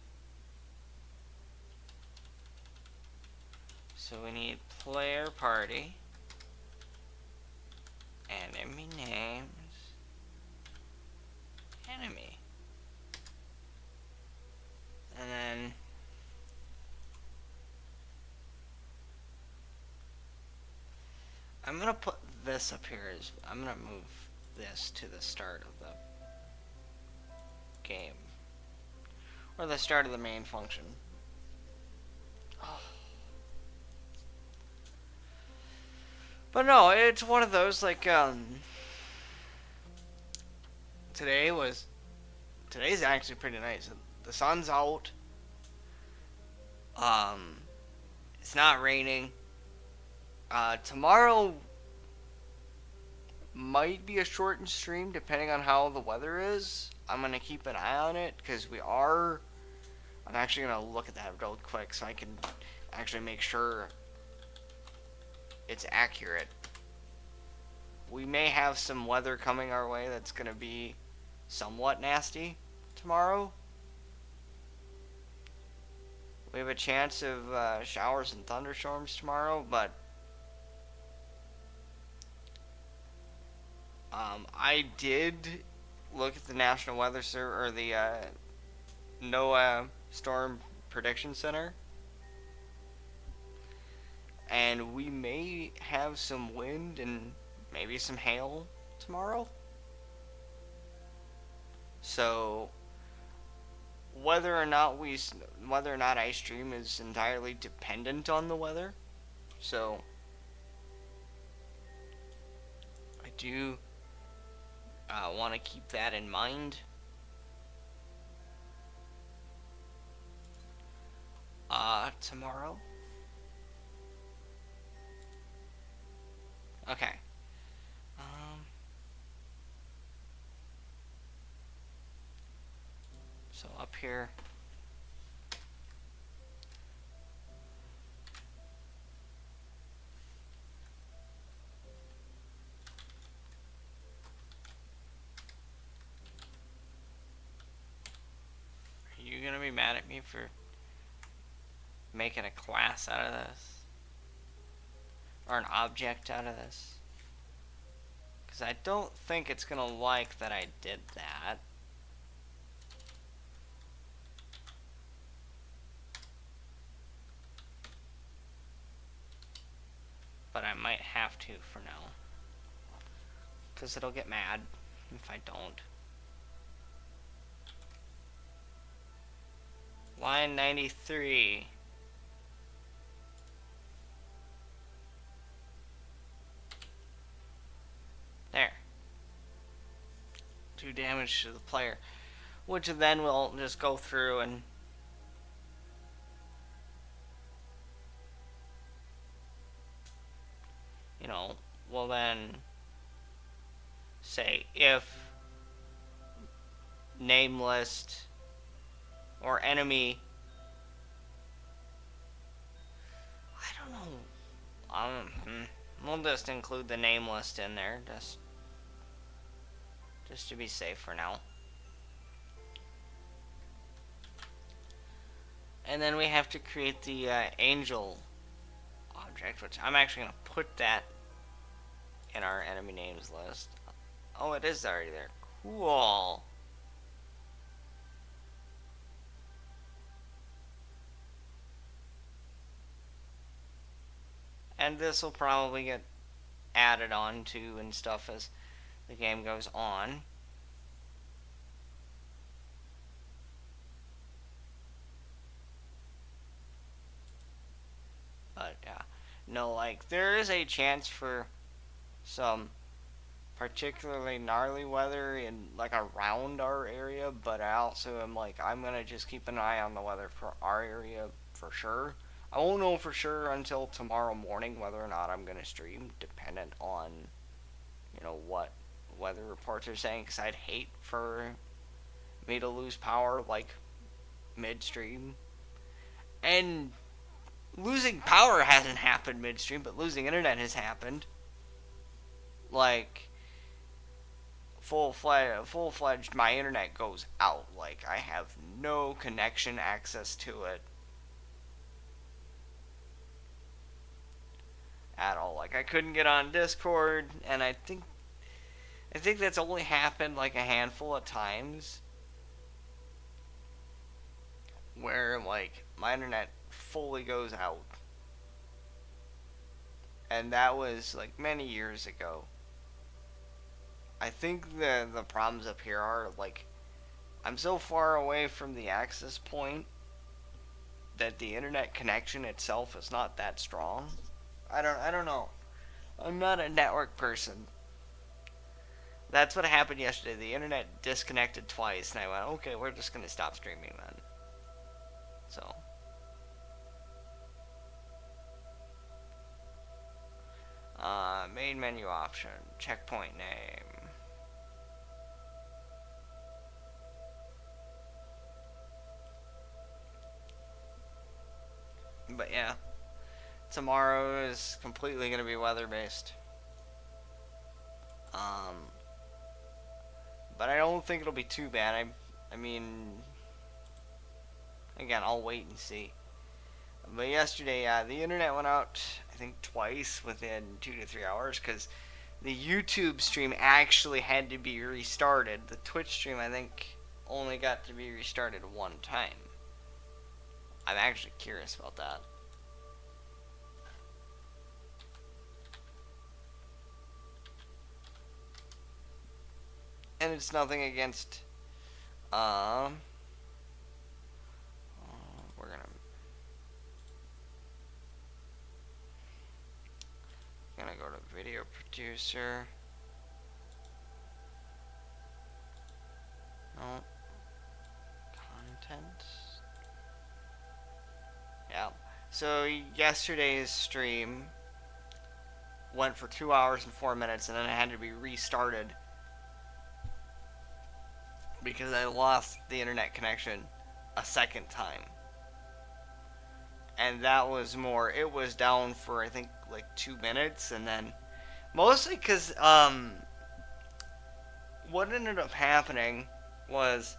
Speaker 2: So we need player party, enemy names, enemy. And then I'm gonna put this up here as I'm gonna move this to the start of the game. Or the start of the main function. Oh. But no, it's one of those like today's actually pretty nice. The sun's out. It's not raining. Tomorrow might be a shortened stream depending on how the weather is. I'm gonna keep an eye on it because I'm actually gonna look at that real quick so I can actually make sure it's accurate. We may have some weather coming our way that's gonna be somewhat nasty tomorrow. We have a chance of showers and thunderstorms tomorrow, but I did look at the National Weather Service or the NOAA Storm Prediction Center, and we may have some wind and maybe some hail tomorrow. So whether or not I stream is entirely dependent on the weather. So I do want to keep that in mind. Tomorrow. Okay. So up here. Are you gonna be mad at me for making a class out of this? Or an object out of this? Because I don't think it's gonna like that I did that. But I might have to for now. Because it'll get mad if I don't. Line 93. There. 2 damage to the player. Which then we'll just go through and will then say if name list or enemy, I don't know. We'll just include the name list in there, just to be safe for now. And then we have to create the angel object, which I'm actually going to put that in our enemy names list. Oh, it is already there. Cool. And this will probably get added on to and stuff as the game goes on. But yeah, no, like there is a chance for some particularly gnarly weather in like around our area, but I also am like I'm gonna just keep an eye on the weather for our area for sure. I won't know for sure until tomorrow morning whether or not I'm gonna stream, dependent on what weather reports are saying. Because I'd hate for me to lose power like midstream, and losing power hasn't happened midstream, but losing internet has happened. Like full-fledged, my internet goes out. Like I have no connection access to it at all. Like I couldn't get on Discord, and I think that's only happened like a handful of times where like my internet fully goes out. And that was like many years ago. I think the problems up here are like I'm so far away from the access point that the internet connection itself is not that strong. I don't know. I'm not a network person. That's what happened yesterday. The internet disconnected twice, and I went, okay, we're just gonna stop streaming then. So. Main menu option, checkpoint name. But yeah, tomorrow is completely going to be weather based. But I don't think it'll be too bad. I mean, again, I'll wait and see. But yesterday, the internet went out, I think, twice within 2 to 3 hours because the YouTube stream actually had to be restarted. The Twitch stream, I think, only got to be restarted one time. I'm actually curious about that. And it's nothing against, we're gonna go to video producer. No. Content. Yeah. So yesterday's stream went for 2 hours and 4 minutes, and then it had to be restarted because I lost the internet connection a second time. And that was more, it was down for I think like 2 minutes, and then mostly because what ended up happening was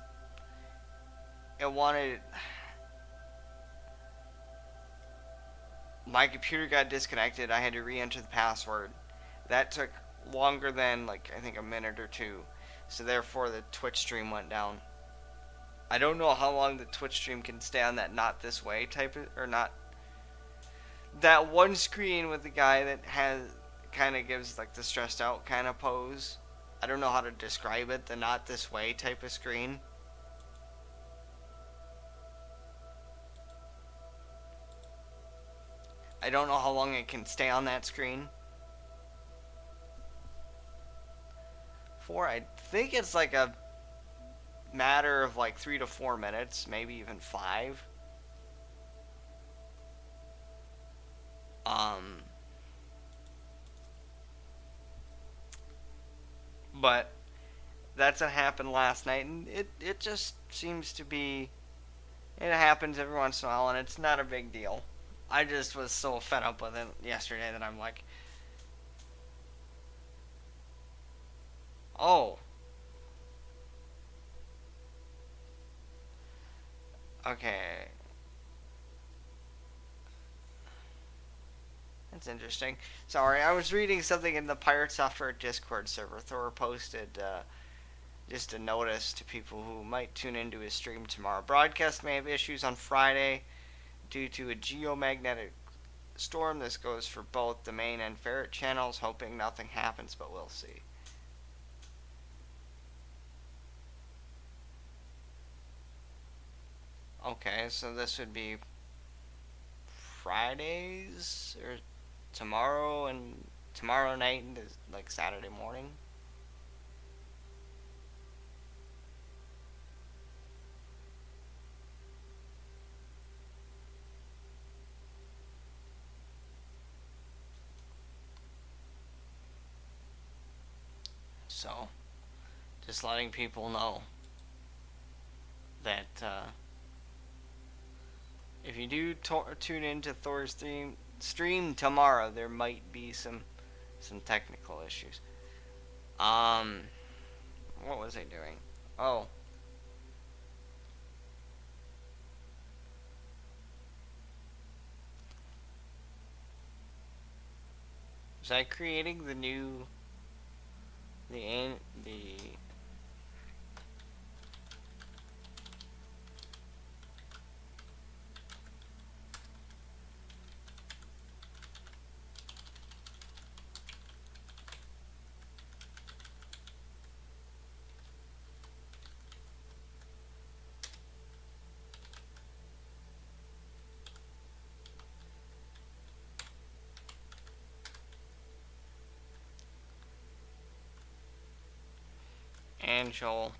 Speaker 2: my computer got disconnected. I had to re-enter the password. That took longer than like I think a minute or two, so therefore the Twitch stream went down. I don't know how long the Twitch stream can stay on that not this way type of, or not that one screen with the guy that has kind of gives like the stressed out kind of pose. I don't know how to describe it, the not this way type of screen. I don't know how long it can stay on that screen for. I think it's like a matter of like 3 to 4 minutes, maybe even 5. But that's what happened last night, and it just seems to be. It happens every once in a while, and it's not a big deal. I just was so fed up with it yesterday that I'm like, oh, okay, that's interesting. Sorry, I was reading something in the Pirate Software Discord server. Thor posted just a notice to people who might tune into his stream tomorrow. Broadcast may have issues on Friday due to a geomagnetic storm. This goes for both the main and ferret channels, hoping nothing happens, but we'll see. Okay, so this would be Fridays or tomorrow and tomorrow night and like Saturday morning. So, just letting people know that if you do tune into Thor's stream tomorrow, there might be some technical issues. Um, what was I doing? Oh, was I creating the angel?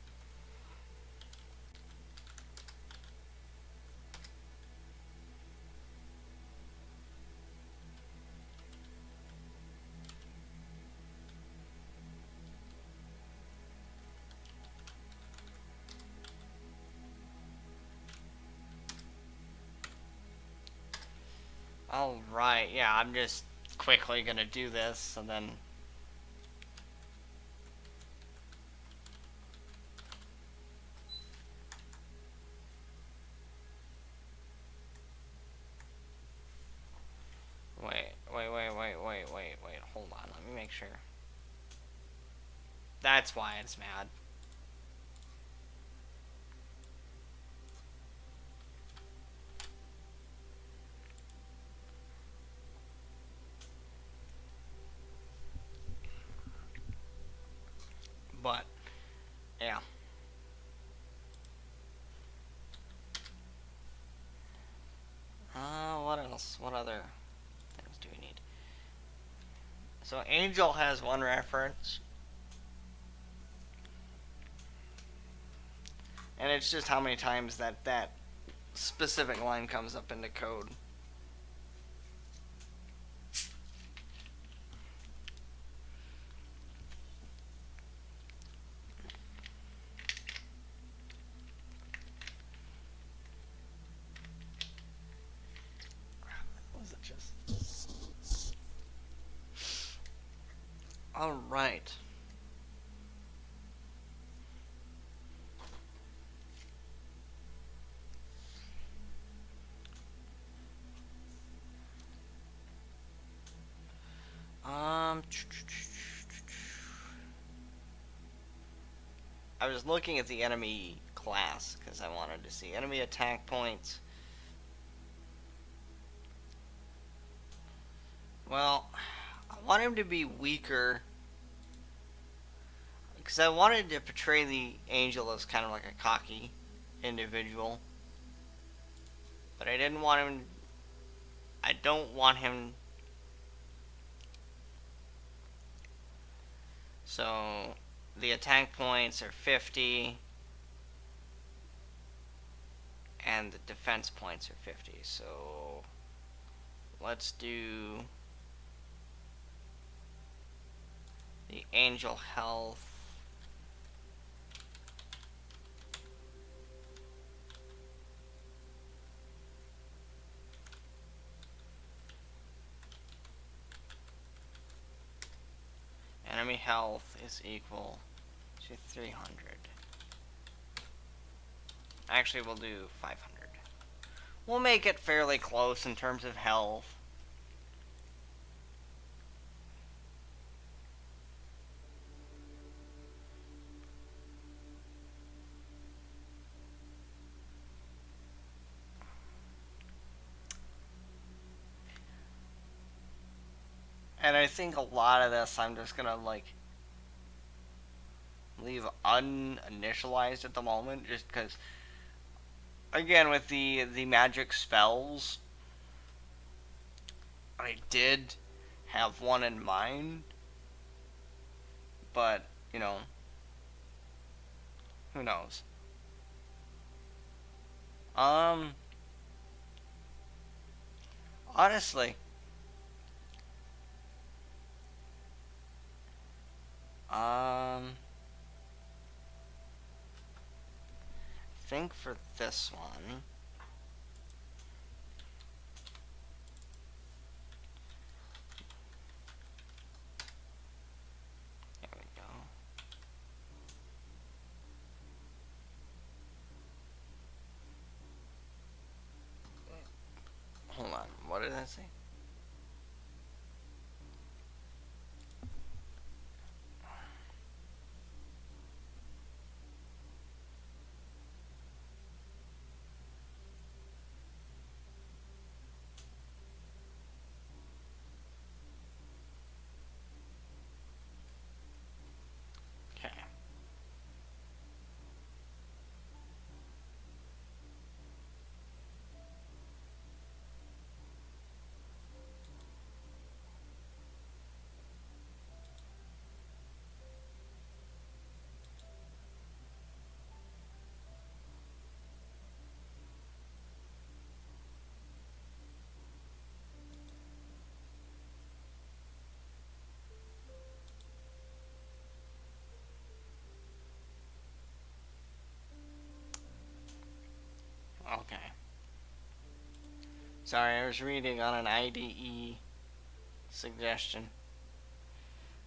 Speaker 2: All right, yeah, I'm just quickly gonna do this and then. Wait. Hold on. Let me make sure. That's why it's mad. But, yeah. What else? What other things do we need? So, Angel has one reference. And it's just how many times that specific line comes up into code. Was it just? All right. I was looking at the enemy class because I wanted to see enemy attack points. Well, I want him to be weaker because I wanted to portray the angel as kind of like a cocky individual, but I didn't want him. I don't want him. So the attack points are 50 and the defense points are 50. So let's do the angel health. enemy health is equal to 300. Actually, we'll do 500. We'll make it fairly close in terms of health. And I think a lot of this I'm just gonna like leave uninitialized at the moment, just because again with the magic spells, I did have one in mind, but you know, who knows. Um, honestly, I think for this one, there we go. Hold on, what did I say? Okay. Okay. Sorry, I was reading on an IDE suggestion.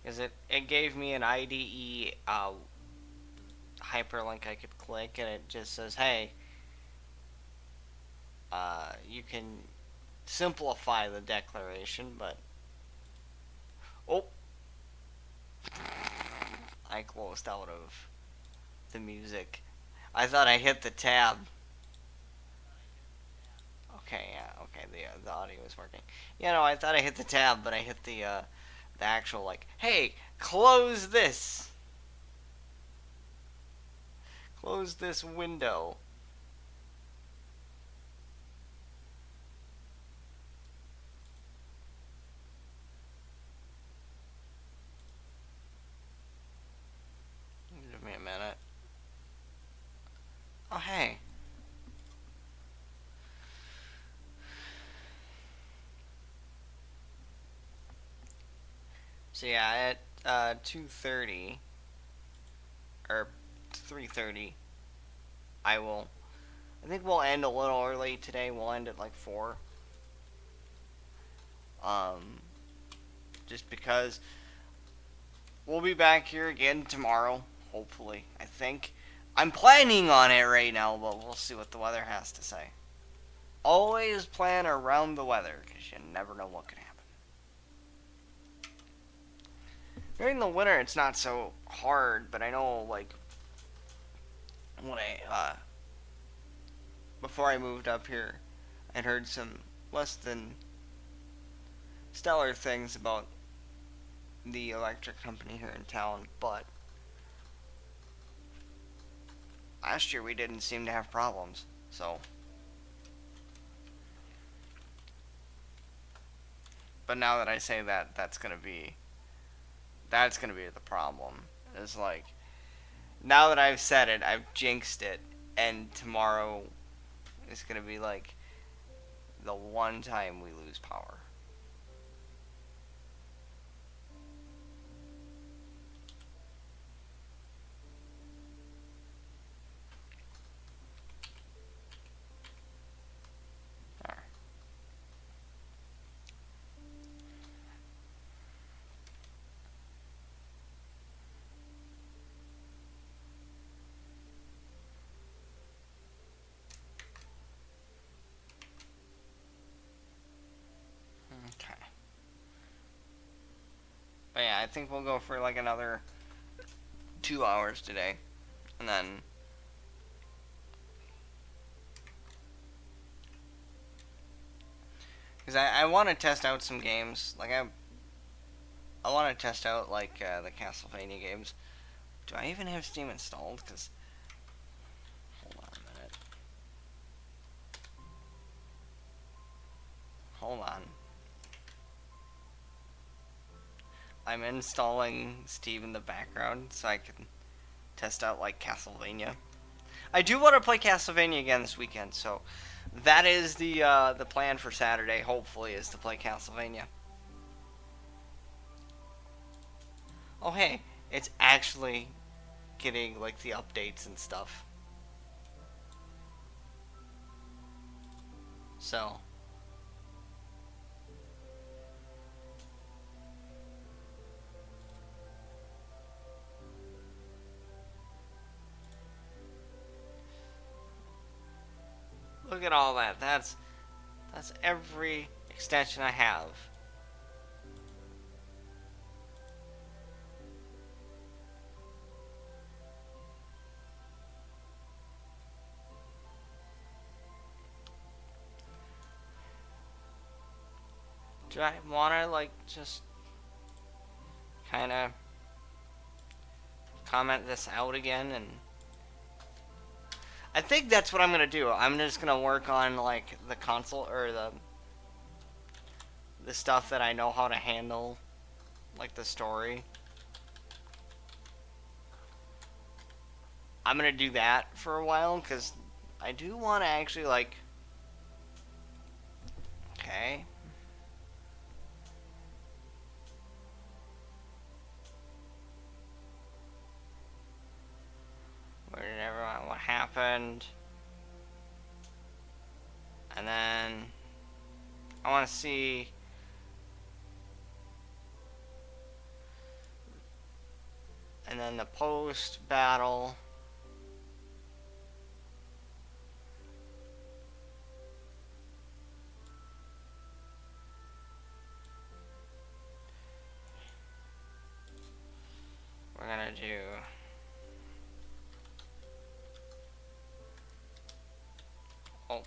Speaker 2: Because it gave me an IDE hyperlink I could click, and it just says, hey, you can simplify the declaration, but... Oh! I closed out of the music. I thought I hit the tab. Okay, yeah, okay, the audio is working. Yeah, no, I thought I hit the tab, but I hit the actual, like, hey, close this! Close this window. Give me a minute. Oh, hey. So yeah, at 2:30 or 3:30, I think we'll end a little early today. We'll end at like 4. Just because we'll be back here again tomorrow, hopefully. I think I'm planning on it right now, but we'll see what the weather has to say. Always plan around the weather, because you never know what could happen. During the winter, it's not so hard, but I know, like, when before I moved up here, I'd heard some less than stellar things about the electric company here in town, but last year we didn't seem to have problems, so. But now that I say that, that's gonna be the problem. Is like, now that I've said it, I've jinxed it, and tomorrow is gonna be like the one time we lose power. I think we'll go for like another 2 hours today, and then because I want to test out some games. Like I want to test out like the Castlevania games. Do I even have Steam installed? Because hold on a minute. Hold on. I'm installing Steam in the background so I can test out like Castlevania. I do want to play Castlevania again this weekend, so that is the plan for Saturday. Hopefully, is to play Castlevania. Oh hey, it's actually getting like the updates and stuff. So look at all that. That's every extension I have. Do I want to like just kind of comment this out again? And I think that's what I'm gonna do. I'm just gonna work on like the console or the stuff that I know how to handle, like the story. I'm gonna do that for a while because I do want to actually like. Okay. Where did everyone? What happened? And then I want to see. And then the post battle. We're gonna do. Oh.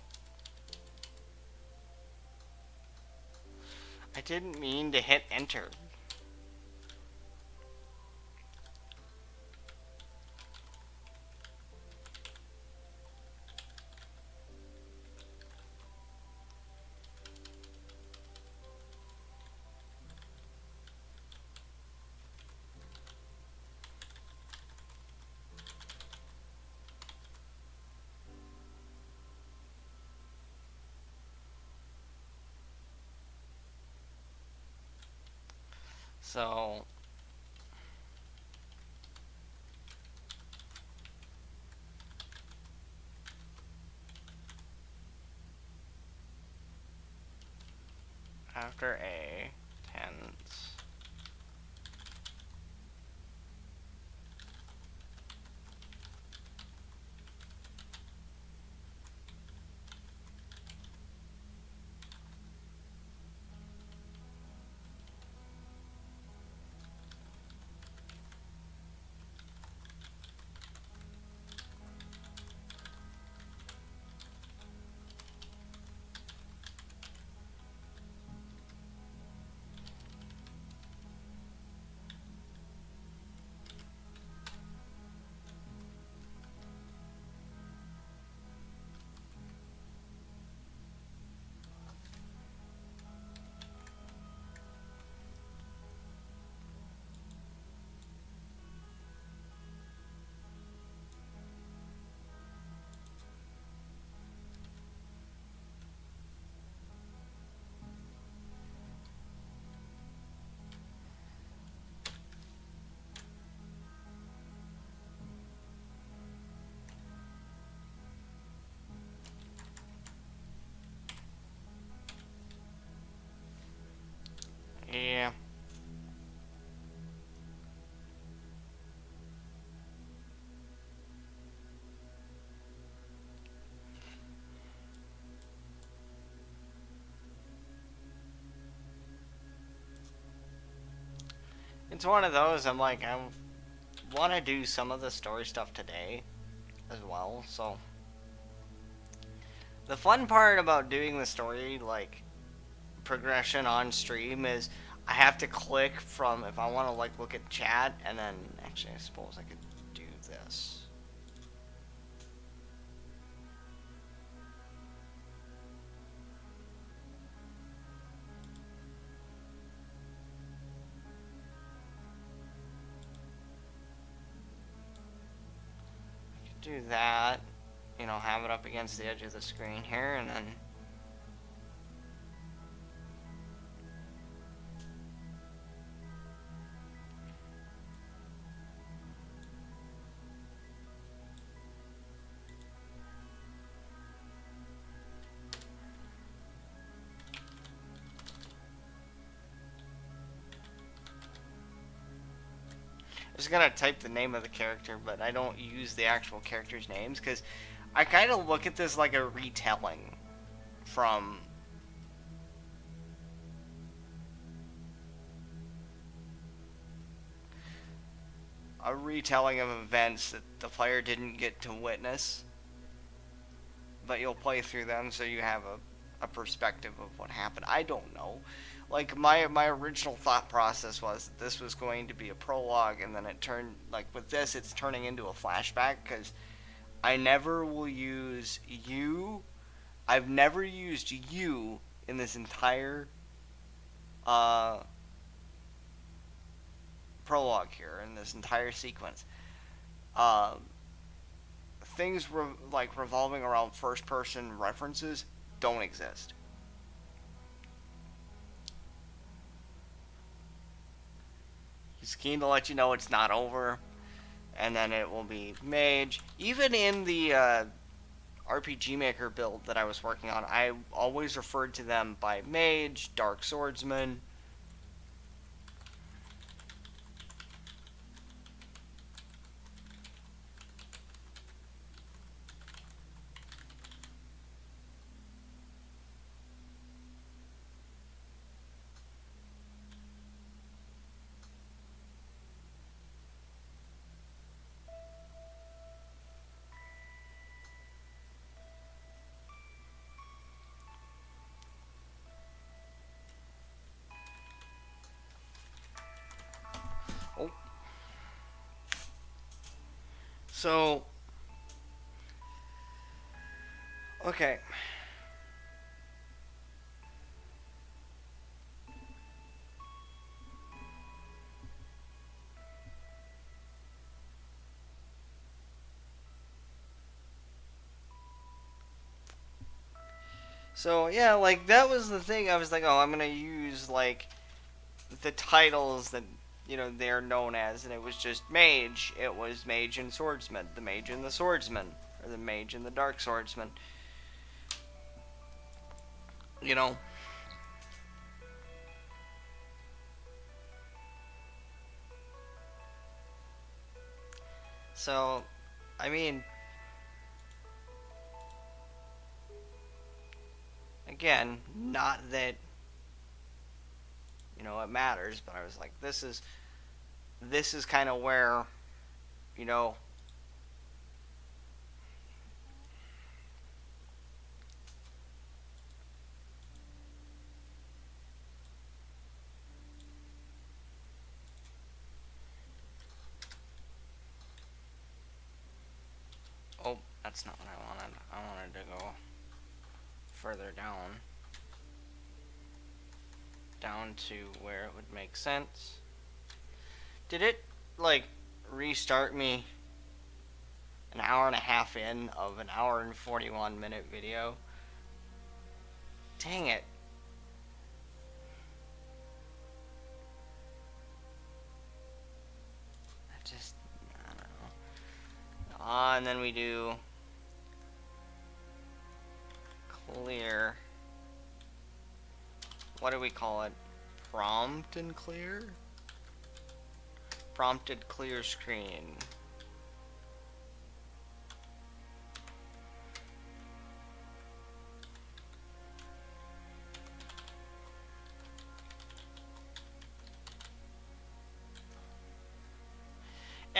Speaker 2: I didn't mean to hit enter. So after A, tens. it's one of those. I'm like, I want to do some of the story stuff today as well. So the fun part about doing the story like progression on stream is I have to click from if I want to like look at chat, and then actually I suppose I could do this. Do that, you know, have it up against the edge of the screen here, and then I was gonna type the name of the character, but I don't use the actual characters' names because I kind of look at this like a retelling from of events that the player didn't get to witness, but you'll play through them so you have a perspective of what happened. I don't know. Like my original thought process was that this was going to be a prologue, and then it turned like with this it's turning into a flashback because I never will use you. I've never used you in this entire prologue here in this entire sequence. Things like revolving around first person references don't exist. He's keen to let you know it's not over, and then it will be mage. Even in the RPG Maker build that I was working on, I always referred to them by mage, dark swordsman. Oh. So, okay. So, yeah, like, that was the thing. I was like, oh, I'm gonna use, like, the titles that, you know, they're known as, and it was just mage. It was mage and swordsman. The mage and the swordsman. Or the mage and the dark swordsman. You know? So, I mean, again, not that, you know, it matters, but I was like, this is kind of where, you know, oh, that's not what I wanted. I wanted to go further down. Down to where it would make sense. Did it, like, restart me an hour and a half in of an hour and 41-minute video? Dang it. I don't know. And then we do clear. What do we call it? Prompt and clear? Prompted clear screen.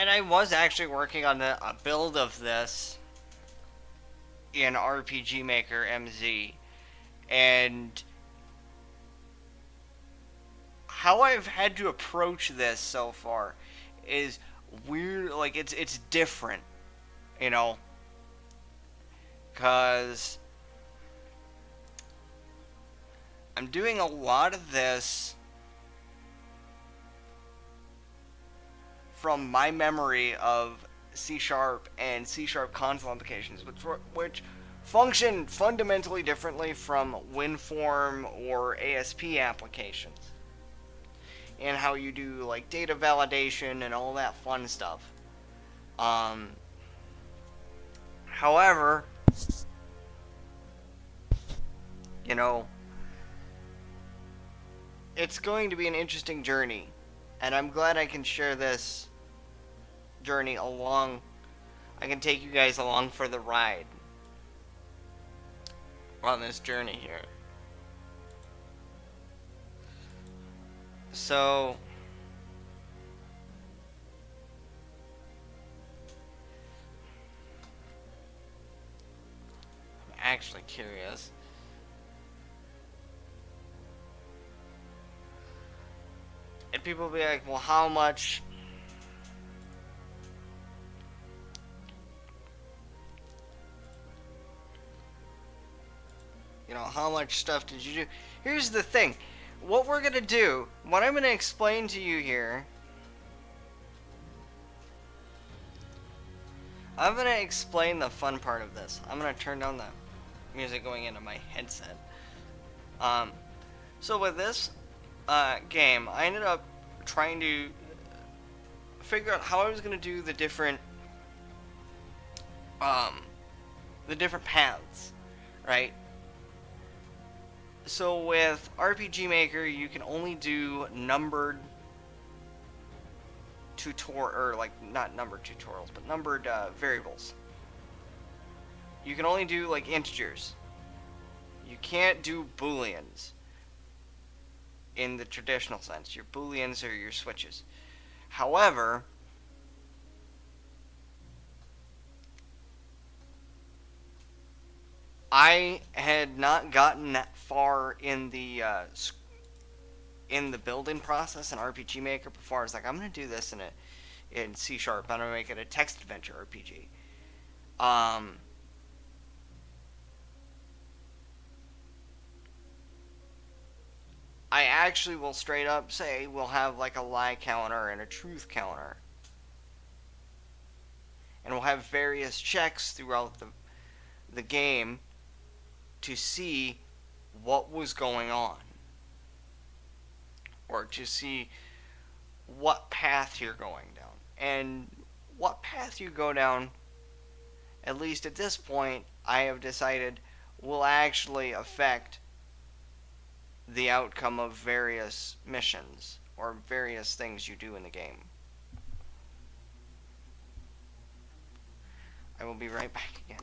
Speaker 2: And I was actually working on a build of this in RPG Maker MZ, and how I've had to approach this so far is weird. Like it's different, you know, because I'm doing a lot of this from my memory of C# and C# console applications, which function fundamentally differently from WinForm or ASP applications, and how you do like data validation and all that fun stuff. However, you know, it's going to be an interesting journey, and I'm glad I can share this journey along. I can take you guys along for the ride on this journey here. So, I'm actually curious. And people will be like, well, how much? You know, how much stuff did you do? Here's the thing. What we're going to do, what I'm going to explain to you here, I'm going to explain the fun part of this. I'm going to turn down the music going into my headset. So with this game, I ended up trying to figure out how I was going to do the different paths, right? So with RPG Maker, you can only do numbered not numbered tutorials, but numbered variables. You can only do like integers. You can't do booleans in the traditional sense. Your booleans are your switches. However, I had not gotten that far in the building process in RPG Maker before. I was like, I'm gonna do this in C#. I'm gonna make it a text adventure RPG. I actually will straight up say we'll have like a lie counter and a truth counter, and we'll have various checks throughout the game to see what was going on, or to see what path you're going down. And what path you go down, at least at this point, I have decided will actually affect the outcome of various missions or various things you do in the game. I will be right back again.